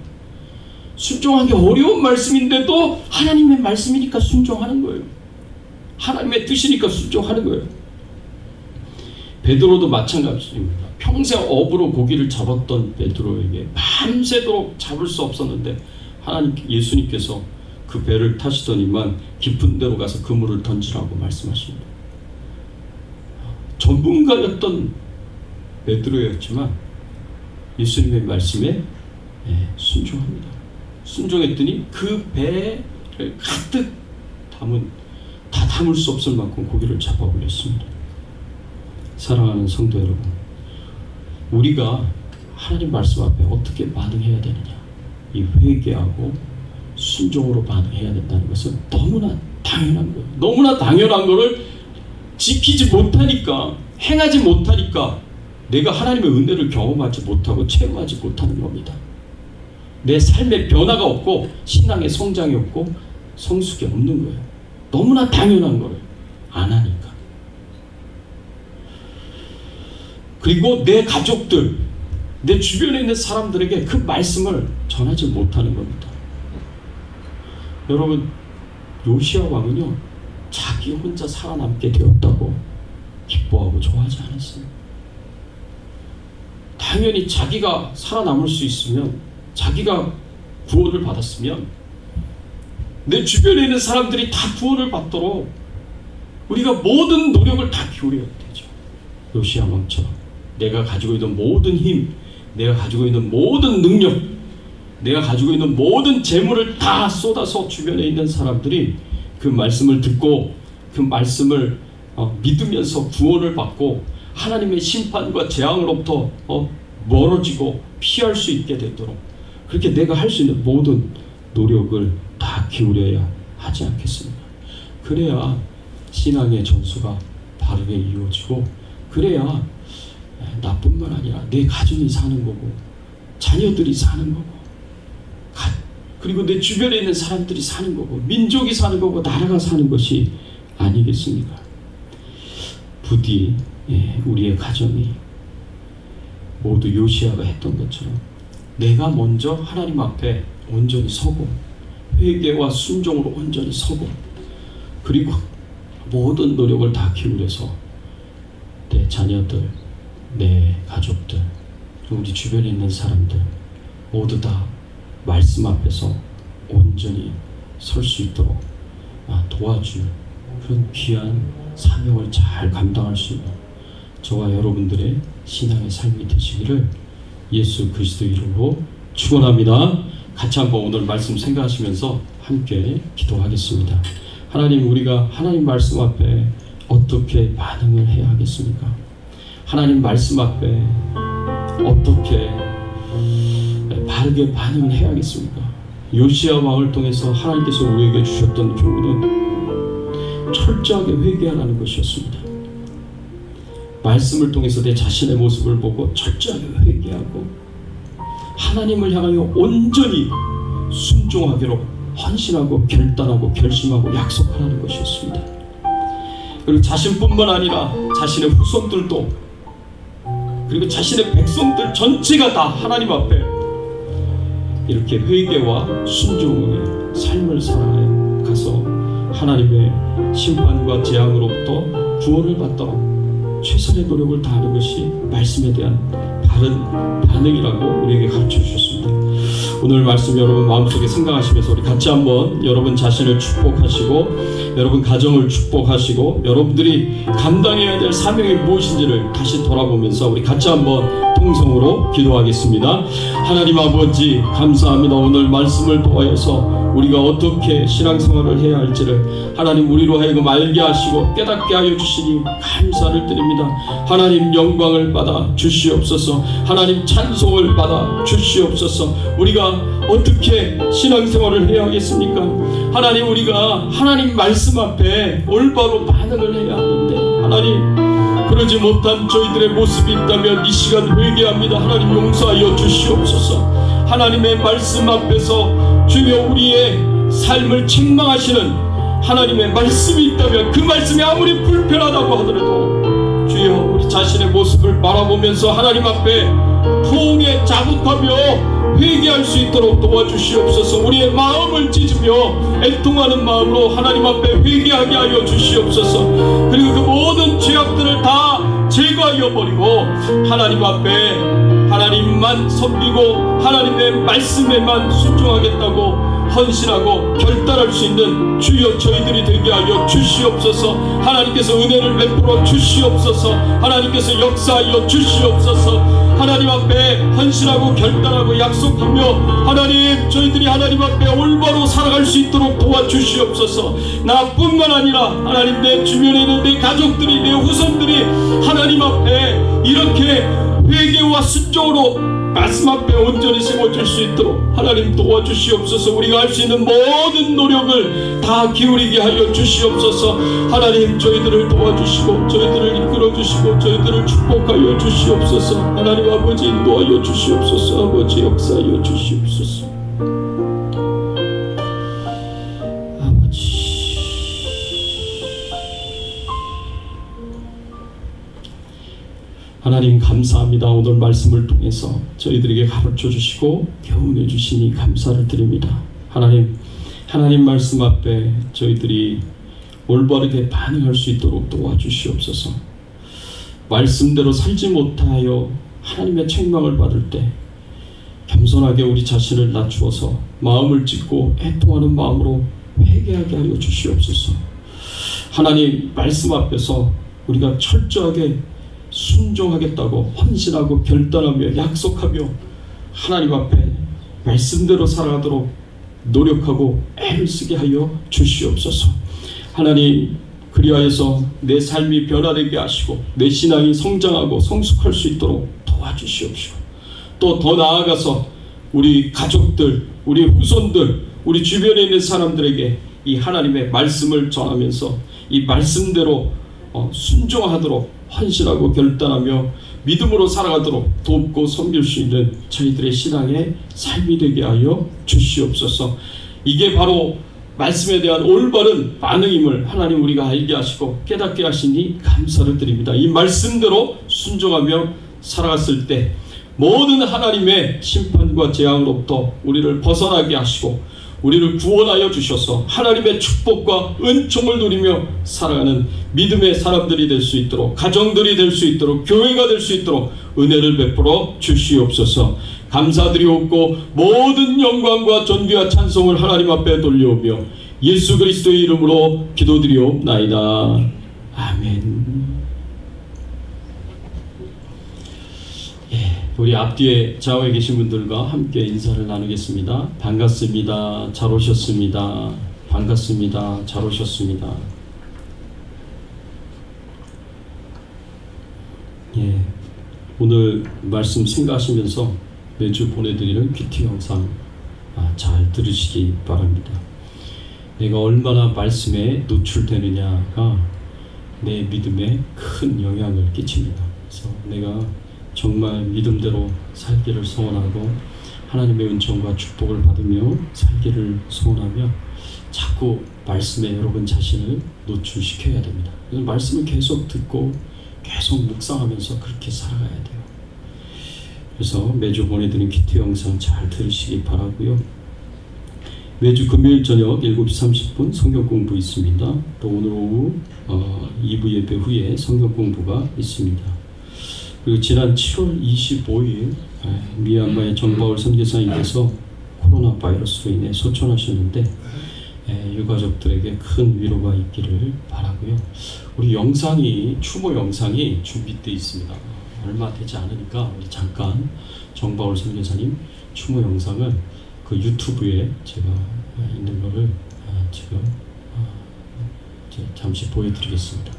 순종하기 어려운 말씀인데도 하나님의 말씀이니까 순종하는 거예요. 하나님의 뜻이니까 순종하는 거예요. 베드로도 마찬가지입니다. 평생 업으로 고기를 잡았던 베드로에게 밤새도록 잡을 수 없었는데 예수님께서 그 배를 타시더니만 깊은 데로 가서 그물을 던지라고 말씀하십니다. 전문가였던 베드로였지만 예수님의 말씀에 순종합니다. 순종했더니 그 배를 가득 다 담을 수 없을 만큼 고기를 잡아올렸습니다. 사랑하는 성도 여러분, 우리가 하나님 말씀 앞에 어떻게 반응해야 되느냐, 이 회개하고 순종으로 반응해야 된다는 것은 너무나 당연한 거예요. 너무나 당연한 거를 지키지 못하니까, 행하지 못하니까 내가 하나님의 은혜를 경험하지 못하고 체험하지 못하는 겁니다. 내 삶의 변화가 없고 신앙의 성장이 없고 성숙이 없는 거예요. 너무나 당연한 거예요. 안 하니까. 그리고 내 가족들, 내 주변에 있는 사람들에게 그 말씀을 전하지 못하는 겁니다. 여러분, 요시야 왕은요, 자기 혼자 살아남게 되었다고 기뻐하고 좋아하지 않았어요. 당연히 자기가 살아남을 수 있으면, 자기가 구원을 받았으면 내 주변에 있는 사람들이 다 구원을 받도록 우리가 모든 노력을 다 기울여야 되죠. 요시야 왕처럼 내가 가지고 있는 모든 힘, 내가 가지고 있는 모든 능력, 내가 가지고 있는 모든 재물을 다 쏟아서 주변에 있는 사람들이 그 말씀을 듣고 그 말씀을 믿으면서 구원을 받고 하나님의 심판과 재앙으로부터 멀어지고 피할 수 있게 되도록 그렇게 내가 할 수 있는 모든 노력을 다 기울여야 하지 않겠습니까? 그래야 신앙의 전수가 바르게 이루어지고, 그래야 나뿐만 아니라 내 가정이 사는 거고 자녀들이 사는 거고 그리고 내 주변에 있는 사람들이 사는 거고 민족이 사는 거고 나라가 사는 것이 아니겠습니까? 부디 우리의 가정이 모두 요시야가 했던 것처럼 내가 먼저 하나님 앞에 온전히 서고 회개와 순종으로 온전히 서고 그리고 모든 노력을 다 기울여서 내 자녀들, 내 가족들, 우리 주변에 있는 사람들 모두 다 말씀 앞에서 온전히 설 수 있도록 도와줄 그런 귀한 사명을 잘 감당할 수 있는 저와 여러분들의 신앙의 삶이 되시기를 예수 그리스도 이름으로 축원합니다. 같이 한번 오늘 말씀 생각하시면서 함께 기도하겠습니다. 하나님, 우리가 하나님 말씀 앞에 어떻게 반응을 해야 하겠습니까? 하나님 말씀 앞에 어떻게 바르게 반응을 해야겠습니까? 요시야 왕을 통해서 하나님께서 우리에게 주셨던 교훈은 철저하게 회개하라는 것이었습니다. 말씀을 통해서 내 자신의 모습을 보고 철저하게 회개하고 하나님을 향하여 온전히 순종하기로 헌신하고 결단하고 결심하고 약속하라는 것이었습니다. 그리고 자신뿐만 아니라 자신의 후손들도, 그리고 자신의 백성들 전체가 다 하나님 앞에 이렇게 회개와 순종의 삶을 살아가서 하나님의 심판과 재앙으로부터 구원을 받도록 최선의 노력을 다하는 것이 말씀에 대한 바른 반응이라고 우리에게 가르쳐 주셨습니다. 오늘 말씀 여러분 마음속에 생각하시면서 우리 같이 한번 여러분 자신을 축복하시고 여러분 가정을 축복하시고 여러분들이 감당해야 될 사명이 무엇인지를 다시 돌아보면서 우리 같이 한번 통성으로 기도하겠습니다. 하나님 아버지 감사합니다. 오늘 말씀을 통하여서 우리가 어떻게 신앙생활을 해야 할지를 하나님 우리로 하여금 알게 하시고 깨닫게 하여 주시니 감사를 드립니다. 하나님 영광을 받아 주시옵소서. 하나님 찬송을 받아 주시옵소서. 우리가 어떻게 신앙생활을 해야 하겠습니까? 하나님 우리가 하나님 말씀 앞에 올바로 반응을 해야 하는데 하나님 그러지 못한 저희들의 모습이 있다면 이 시간 회개합니다. 하나님 용서하여 주시옵소서. 하나님의 말씀 앞에서 주여 우리의 삶을 책망하시는 하나님의 말씀이 있다면 그 말씀이 아무리 불편하다고 하더라도 주여 우리 자신의 모습을 바라보면서 하나님 앞에 포옹에 자복하며 회개할 수 있도록 도와주시옵소서. 우리의 마음을 찢으며 애통하는 마음으로 하나님 앞에 회개하게 하여 주시옵소서. 그리고 그 모든 죄악들을 다 제거하여 버리고 하나님 앞에 하나님만 섬기고 하나님의 말씀에만 순종하겠다고 헌신하고 결단할 수 있는 주여 저희들이 되게 하여 주시옵소서. 하나님께서 은혜를 베풀어 주시옵소서. 하나님께서 역사하여 주시옵소서. 하나님 앞에 헌신하고 결단하고 약속하며 하나님 저희들이 하나님 앞에 올바로 살아갈 수 있도록 도와주시옵소서. 나뿐만 아니라 하나님 내 주변에 있는 내 가족들이 내 후손들이 하나님 앞에 이렇게 회개와 순종으로 말씀 앞에 온전히 세워질 수 있도록 하나님 도와주시옵소서. 우리가 할 수 있는 모든 노력을 다 기울이게 하여 주시옵소서. 하나님 저희들을 도와주시고 저희들을 이끌어주시고 저희들을 축복하여 주시옵소서. 하나님 아버지 인도하여 주시옵소서. 아버지 역사하여 주시옵소서. 하나님 감사합니다. 오늘 말씀을 통해서 저희들에게 가르쳐 주시고 교훈해 주시니 감사를 드립니다. 하나님 말씀 앞에 저희들이 올바르게 반응할 수 있도록 도와주시옵소서. 말씀대로 살지 못하여 하나님의 책망을 받을 때 겸손하게 우리 자신을 낮추어서 마음을 찢고 애통하는 마음으로 회개하게 하여 주시옵소서. 하나님 말씀 앞에서 우리가 철저하게 순종하겠다고 헌신하고 결단하며 약속하며 하나님 앞에 말씀대로 살아가도록 노력하고 애를 쓰게 하여 주시옵소서. 하나님 그리하여서 내 삶이 변화되게 하시고 내 신앙이 성장하고 성숙할 수 있도록 도와주시옵시고 또 더 나아가서 우리 가족들, 우리 후손들, 우리 주변에 있는 사람들에게 이 하나님의 말씀을 전하면서 이 말씀대로 순종하도록 헌신하고 결단하며 믿음으로 살아가도록 돕고 섬길 수 있는 저희들의 신앙의 삶이 되게 하여 주시옵소서. 이게 바로 말씀에 대한 올바른 반응임을 하나님 우리가 알게 하시고 깨닫게 하시니 감사를 드립니다. 이 말씀대로 순종하며 살아갔을 때 모든 하나님의 심판과 재앙으로부터 우리를 벗어나게 하시고 우리를 구원하여 주셔서 하나님의 축복과 은총을 누리며 살아가는 믿음의 사람들이 될 수 있도록 가정들이 될 수 있도록 교회가 될 수 있도록 은혜를 베풀어 주시옵소서. 감사드리옵고 모든 영광과 존귀와 찬송을 하나님 앞에 돌려오며 예수 그리스도의 이름으로 기도드리옵나이다. 아멘. 우리 앞뒤에 좌우에 계신 분들과 함께 인사를 나누겠습니다. 반갑습니다. 잘 오셨습니다. 반갑습니다. 잘 오셨습니다. 오늘 말씀 생각하시면서 매주 보내드리는 큐티 영상 잘 들으시기 바랍니다. 내가 얼마나 말씀에 노출되느냐가 내 믿음에 큰 영향을 끼칩니다. 그래서 내가 정말 믿음대로 살기를 소원하고 하나님의 은총과 축복을 받으며 살기를 소원하며 자꾸 말씀에 여러분 자신을 노출시켜야 됩니다. 그래서 말씀을 계속 듣고 계속 묵상하면서 그렇게 살아가야 돼요. 그래서 매주 보내드리는 기트 영상 잘 들으시기 바라고요. 매주 금요일 저녁 7시 30분 성경 공부 있습니다. 또 오늘 오후 2부 예배 후에 성경 공부가 있습니다. 그리고 지난 7월 25일 미얀마의 정바울 선교사님께서 코로나 바이러스로 인해 소천하셨는데 유가족들에게 큰 위로가 있기를 바라고요. 우리 영상이 추모 영상이 준비되어 있습니다. 얼마 되지 않으니까 우리 잠깐 정바울 선교사님 추모 영상을 그 유튜브에 제가 있는 거를 지금 잠시 보여드리겠습니다.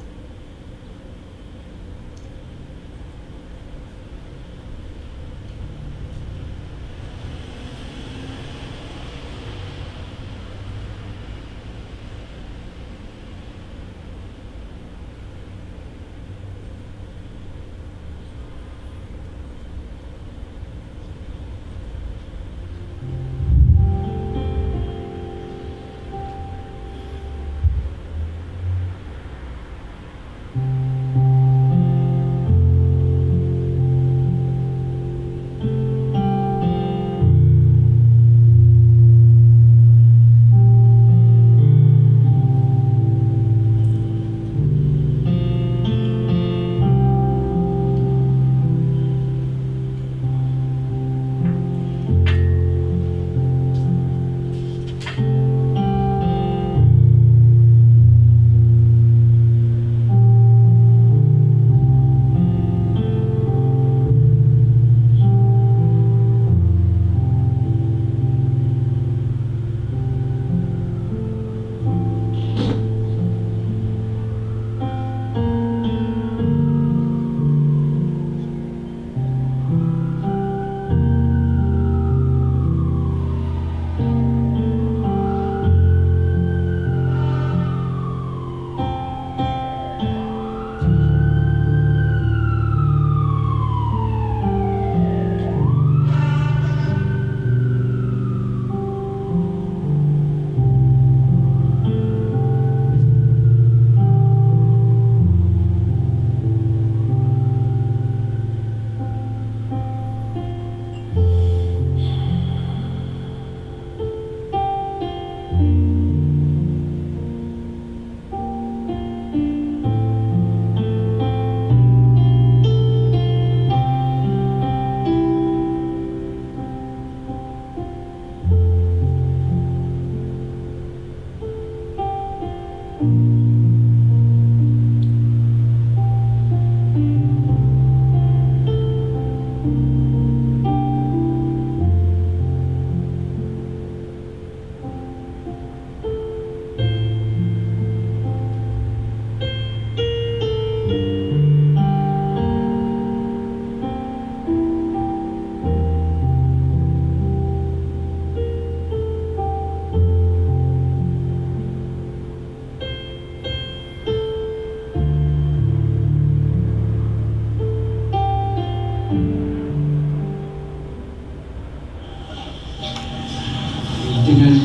이때까지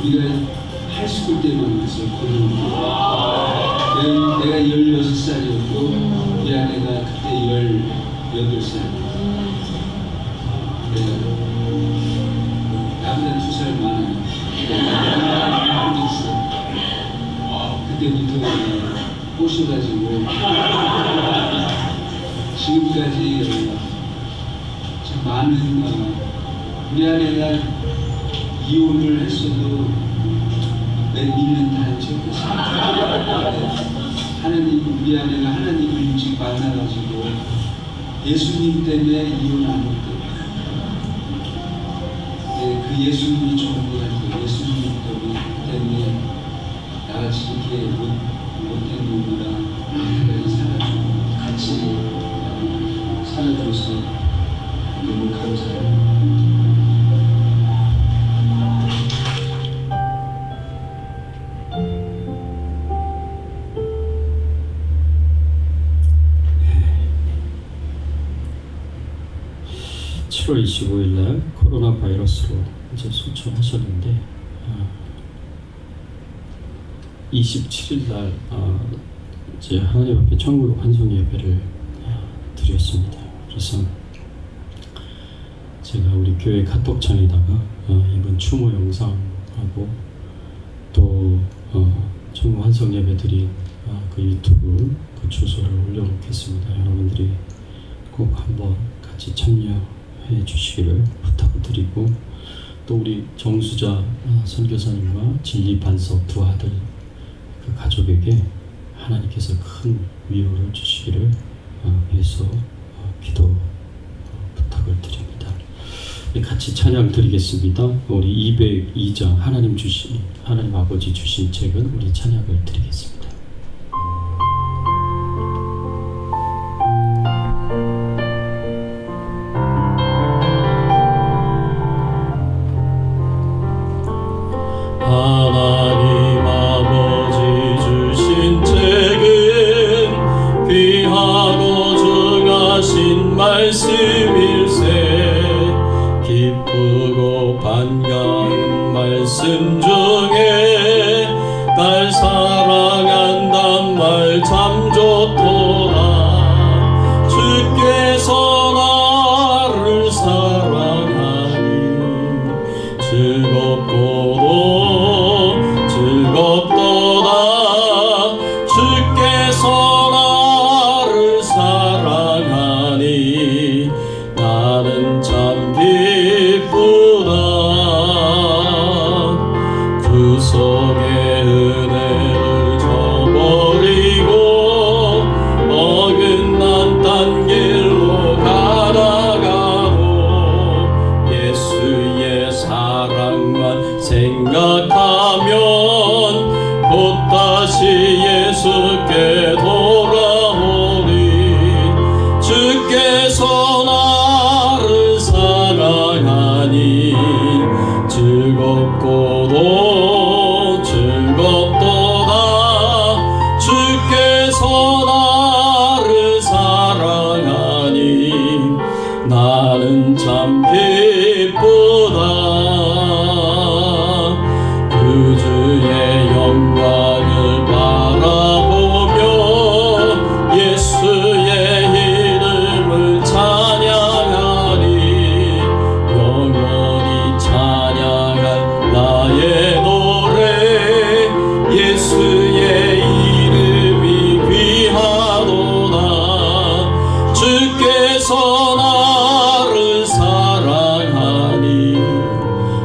우리가 하이스쿨 때만 했어요. 내가 16살이었고 우리 아내가 그때 18살. 나보다 2살 많아요. 그때부터 꼬셔가지고 지금까지 참 많은 우리 아내가 이혼을 했어도 내 미는 다 적었어요. 하나님, 우리 아내가 하나님을 일찍 만나가지고 예수님 때문에 이혼 안 했대요. 그 예수님이 좋은 것 같아요. 예수님 때문에 나같이 이렇게 못된 놈이랑 끝까지 살아주고 같이 살아줘서 너무 감사해요. 7월 25일 날 코로나 바이러스로 이제 소천하셨는데 27일 날 이제 하나님 앞에 천국 환송 예배를 드렸습니다. 그래서 제가 우리 교회 카톡창에다가 이번 추모 영상하고 또 천국 환송 예배 드린 그 유튜브 그 주소를 올려놓겠습니다. 여러분들이 꼭 한번 같이 참여해 주시기를 부탁드리고, 또 우리 정수자 선교사님과 진리 반석 두 아들 그 가족에게 하나님께서 큰 위로를 주시기를 위해서 기도 부탁을 드립니다. 같이 찬양 드리겠습니다. 우리 202장 하나님 아버지 주신 책은 우리 찬양을 드리겠습니다. 하나님 아버지 주신 책은 귀하고 정하신 말씀일세. 기쁘고 반가운 말씀 중에 날 사랑한단 말 참 좋도다. 주께서 나를 사랑하니 즐겁고도 즐겁도다. 주께서 나를 사랑하니 나는 참 기쁘다. 그 속에 은혜를 저버리고 어긋난 딴 길로 가다가도 예수의 사랑만 생각하면 곧 다시 예수께 돌아오리. 주께서 나를 사랑하니 즐겁고도 즐겁도다. 주께서 나를 사랑하니 나는 참 기쁘다. 그 주의 영광을 바라보며 예수의 이름을 찬양하리. 영원히 찬양할 나의 노래 예수의 이름이 귀하도다. 주께서 나를 사랑하니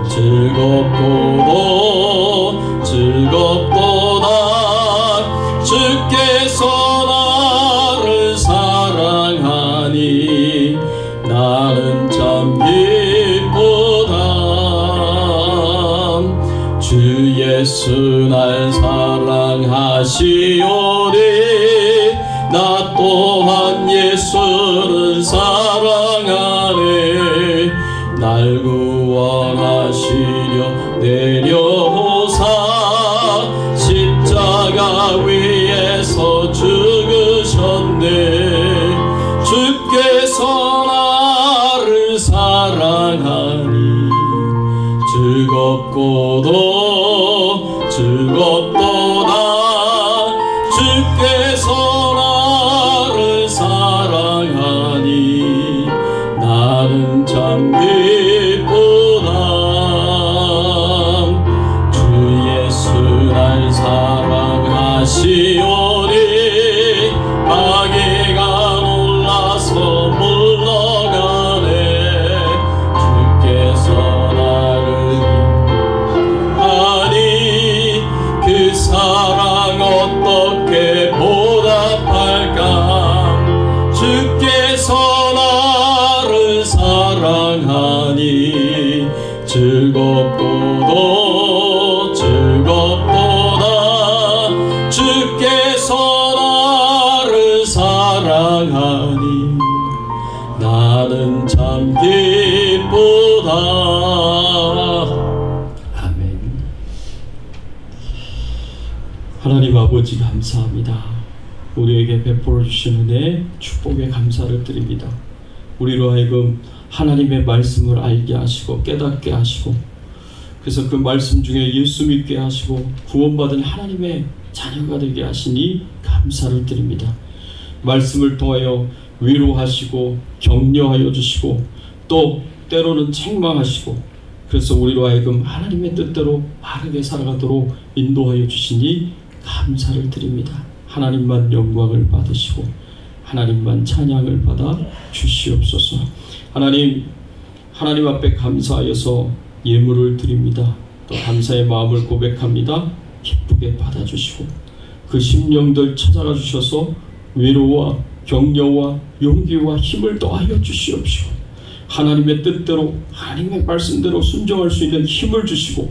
즐겁고도 즐겁도다. 주께서 나를 사랑하니 나는 참 기쁘다. 주 예수 날 사랑하시오니 나 또한 예수를 사랑하네. 날 구원하시려 내려오사 십자가 위에서 죽으셨네. 주께서 나를 사랑하니 즐겁고도 즐겁도다. 주께서 나를 사랑하니 나는 참 기쁘다. 주 예수 날 사랑하시오니 마귀가 놀라서 물러가네. 주께서 나를 아니 그 사랑 어떻게 보답할까. 주께서 나를 사랑하니 즐겁고도 즐겁도다. 주께서 나를 사랑하니 나는 참 기쁘다. 아멘. 하나님 아버지 감사합니다. 우리에게 베풀어 주신 은혜 축복에 감사를 드립니다. 우리로 하여금 하나님의 말씀을 알게 하시고 깨닫게 하시고, 그래서 그 말씀 중에 예수 믿게 하시고 구원받은 하나님의 자녀가 되게 하시니 감사를 드립니다. 말씀을 통하여 위로하시고 격려하여 주시고 또 때로는 책망하시고, 그래서 우리로 하여금 하나님의 뜻대로 바르게 살아가도록 인도하여 주시니 감사를 드립니다. 하나님만 영광을 받으시고 하나님만 찬양을 받아 주시옵소서. 하나님 앞에 감사하여서 예물을 드립니다. 또 감사의 마음을 고백합니다. 기쁘게 받아주시고 그 심령들 찾아가 주셔서 위로와 격려와 용기와 힘을 더하여 주시옵시고, 하나님의 뜻대로 하나님의 말씀대로 순종할 수 있는 힘을 주시고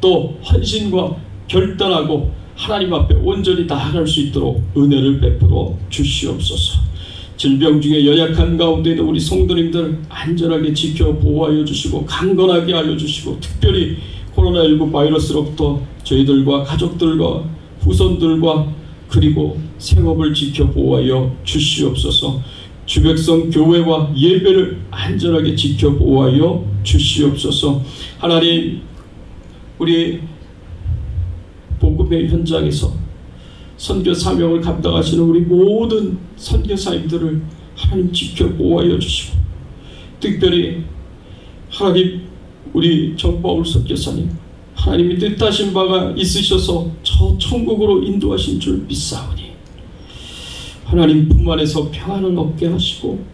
또 헌신과 결단하고 하나님 앞에 온전히 나아갈 수 있도록 은혜를 베풀어 주시옵소서. 질병 중에 연약한 가운데도 우리 성도님들 안전하게 지켜 보호하여 주시고 강건하게 하여 주시고, 특별히 코로나19 바이러스로부터 저희들과 가족들과 후손들과 그리고 생업을 지켜 보호하여 주시옵소서. 주백성 교회와 예배를 안전하게 지켜 보호하여 주시옵소서. 하나님, 우리 복음의 현장에서 선교 사명을 감당하시는 우리 모든 선교사님들을 하나님 지켜 보호하여 주시고, 특별히 하나님 우리 정바울 선교사님, 하나님이 뜻하신 바가 있으셔서 저 천국으로 인도하신 줄 믿사오니 하나님 품 안에서 평안을 얻게 하시고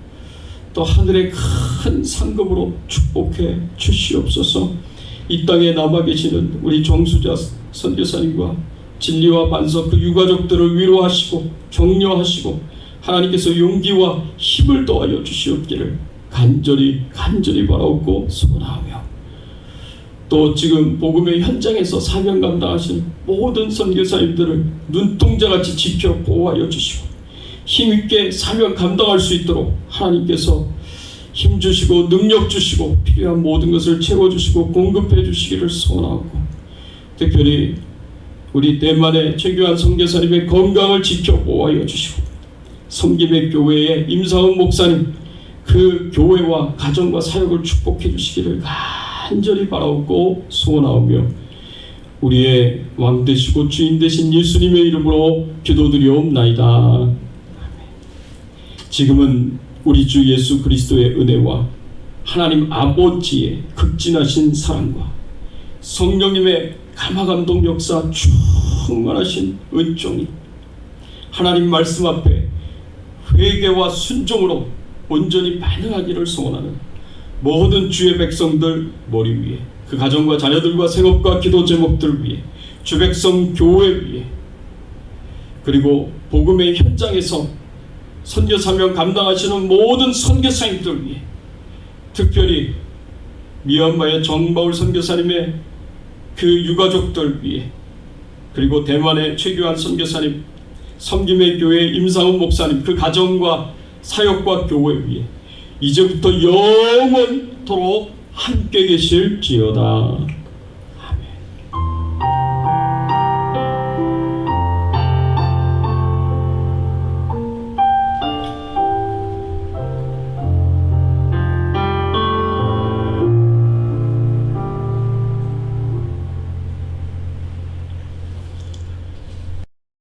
또 하늘의 큰 상급으로 축복해 주시옵소서. 이 땅에 남아 계시는 우리 정수자 선교사님과 진리와 반석 그 유가족들을 위로하시고 격려하시고 하나님께서 용기와 힘을 더하여 주시옵기를 간절히 바라옵고 소원하며, 또 지금 복음의 현장에서 사명 감당하신 모든 선교사님들을 눈동자같이 지켜 보호하여 주시고 힘있게 사명 감당할 수 있도록 하나님께서 힘 주시고 능력 주시고 필요한 모든 것을 채워주시고 공급해 주시기를 소원하고, 특별히 우리 대만의 최규환 선교사님의 건강을 지켜 보호하여 주시고 섬김의 교회의 임상훈 목사님 그 교회와 가정과 사역을 축복해 주시기를 간절히 바라옵고 소원하오며, 우리의 왕 되시고 주인 되신 예수님의 이름으로 기도드리옵나이다. 지금은 우리 주 예수 그리스도의 은혜와 하나님 아버지의 극진하신 사랑과 성령님의 감화감동 역사 충만하신 은총이 하나님 말씀 앞에 회개와 순종으로 온전히 반응하기를 소원하는 모든 주의 백성들 머리 위에, 그 가정과 자녀들과 생업과 기도 제목들 위에, 주 백성 교회 위에, 그리고 복음의 현장에서 선교 사명 감당하시는 모든 선교사님들 위해, 특별히 미얀마의 정바울 선교사님의 그 유가족들 위해, 그리고 대만의 최규환 선교사님, 섬김의 교회 임상훈 목사님 그 가정과 사역과 교회 위에 이제부터 영원토록 함께 계실지어다.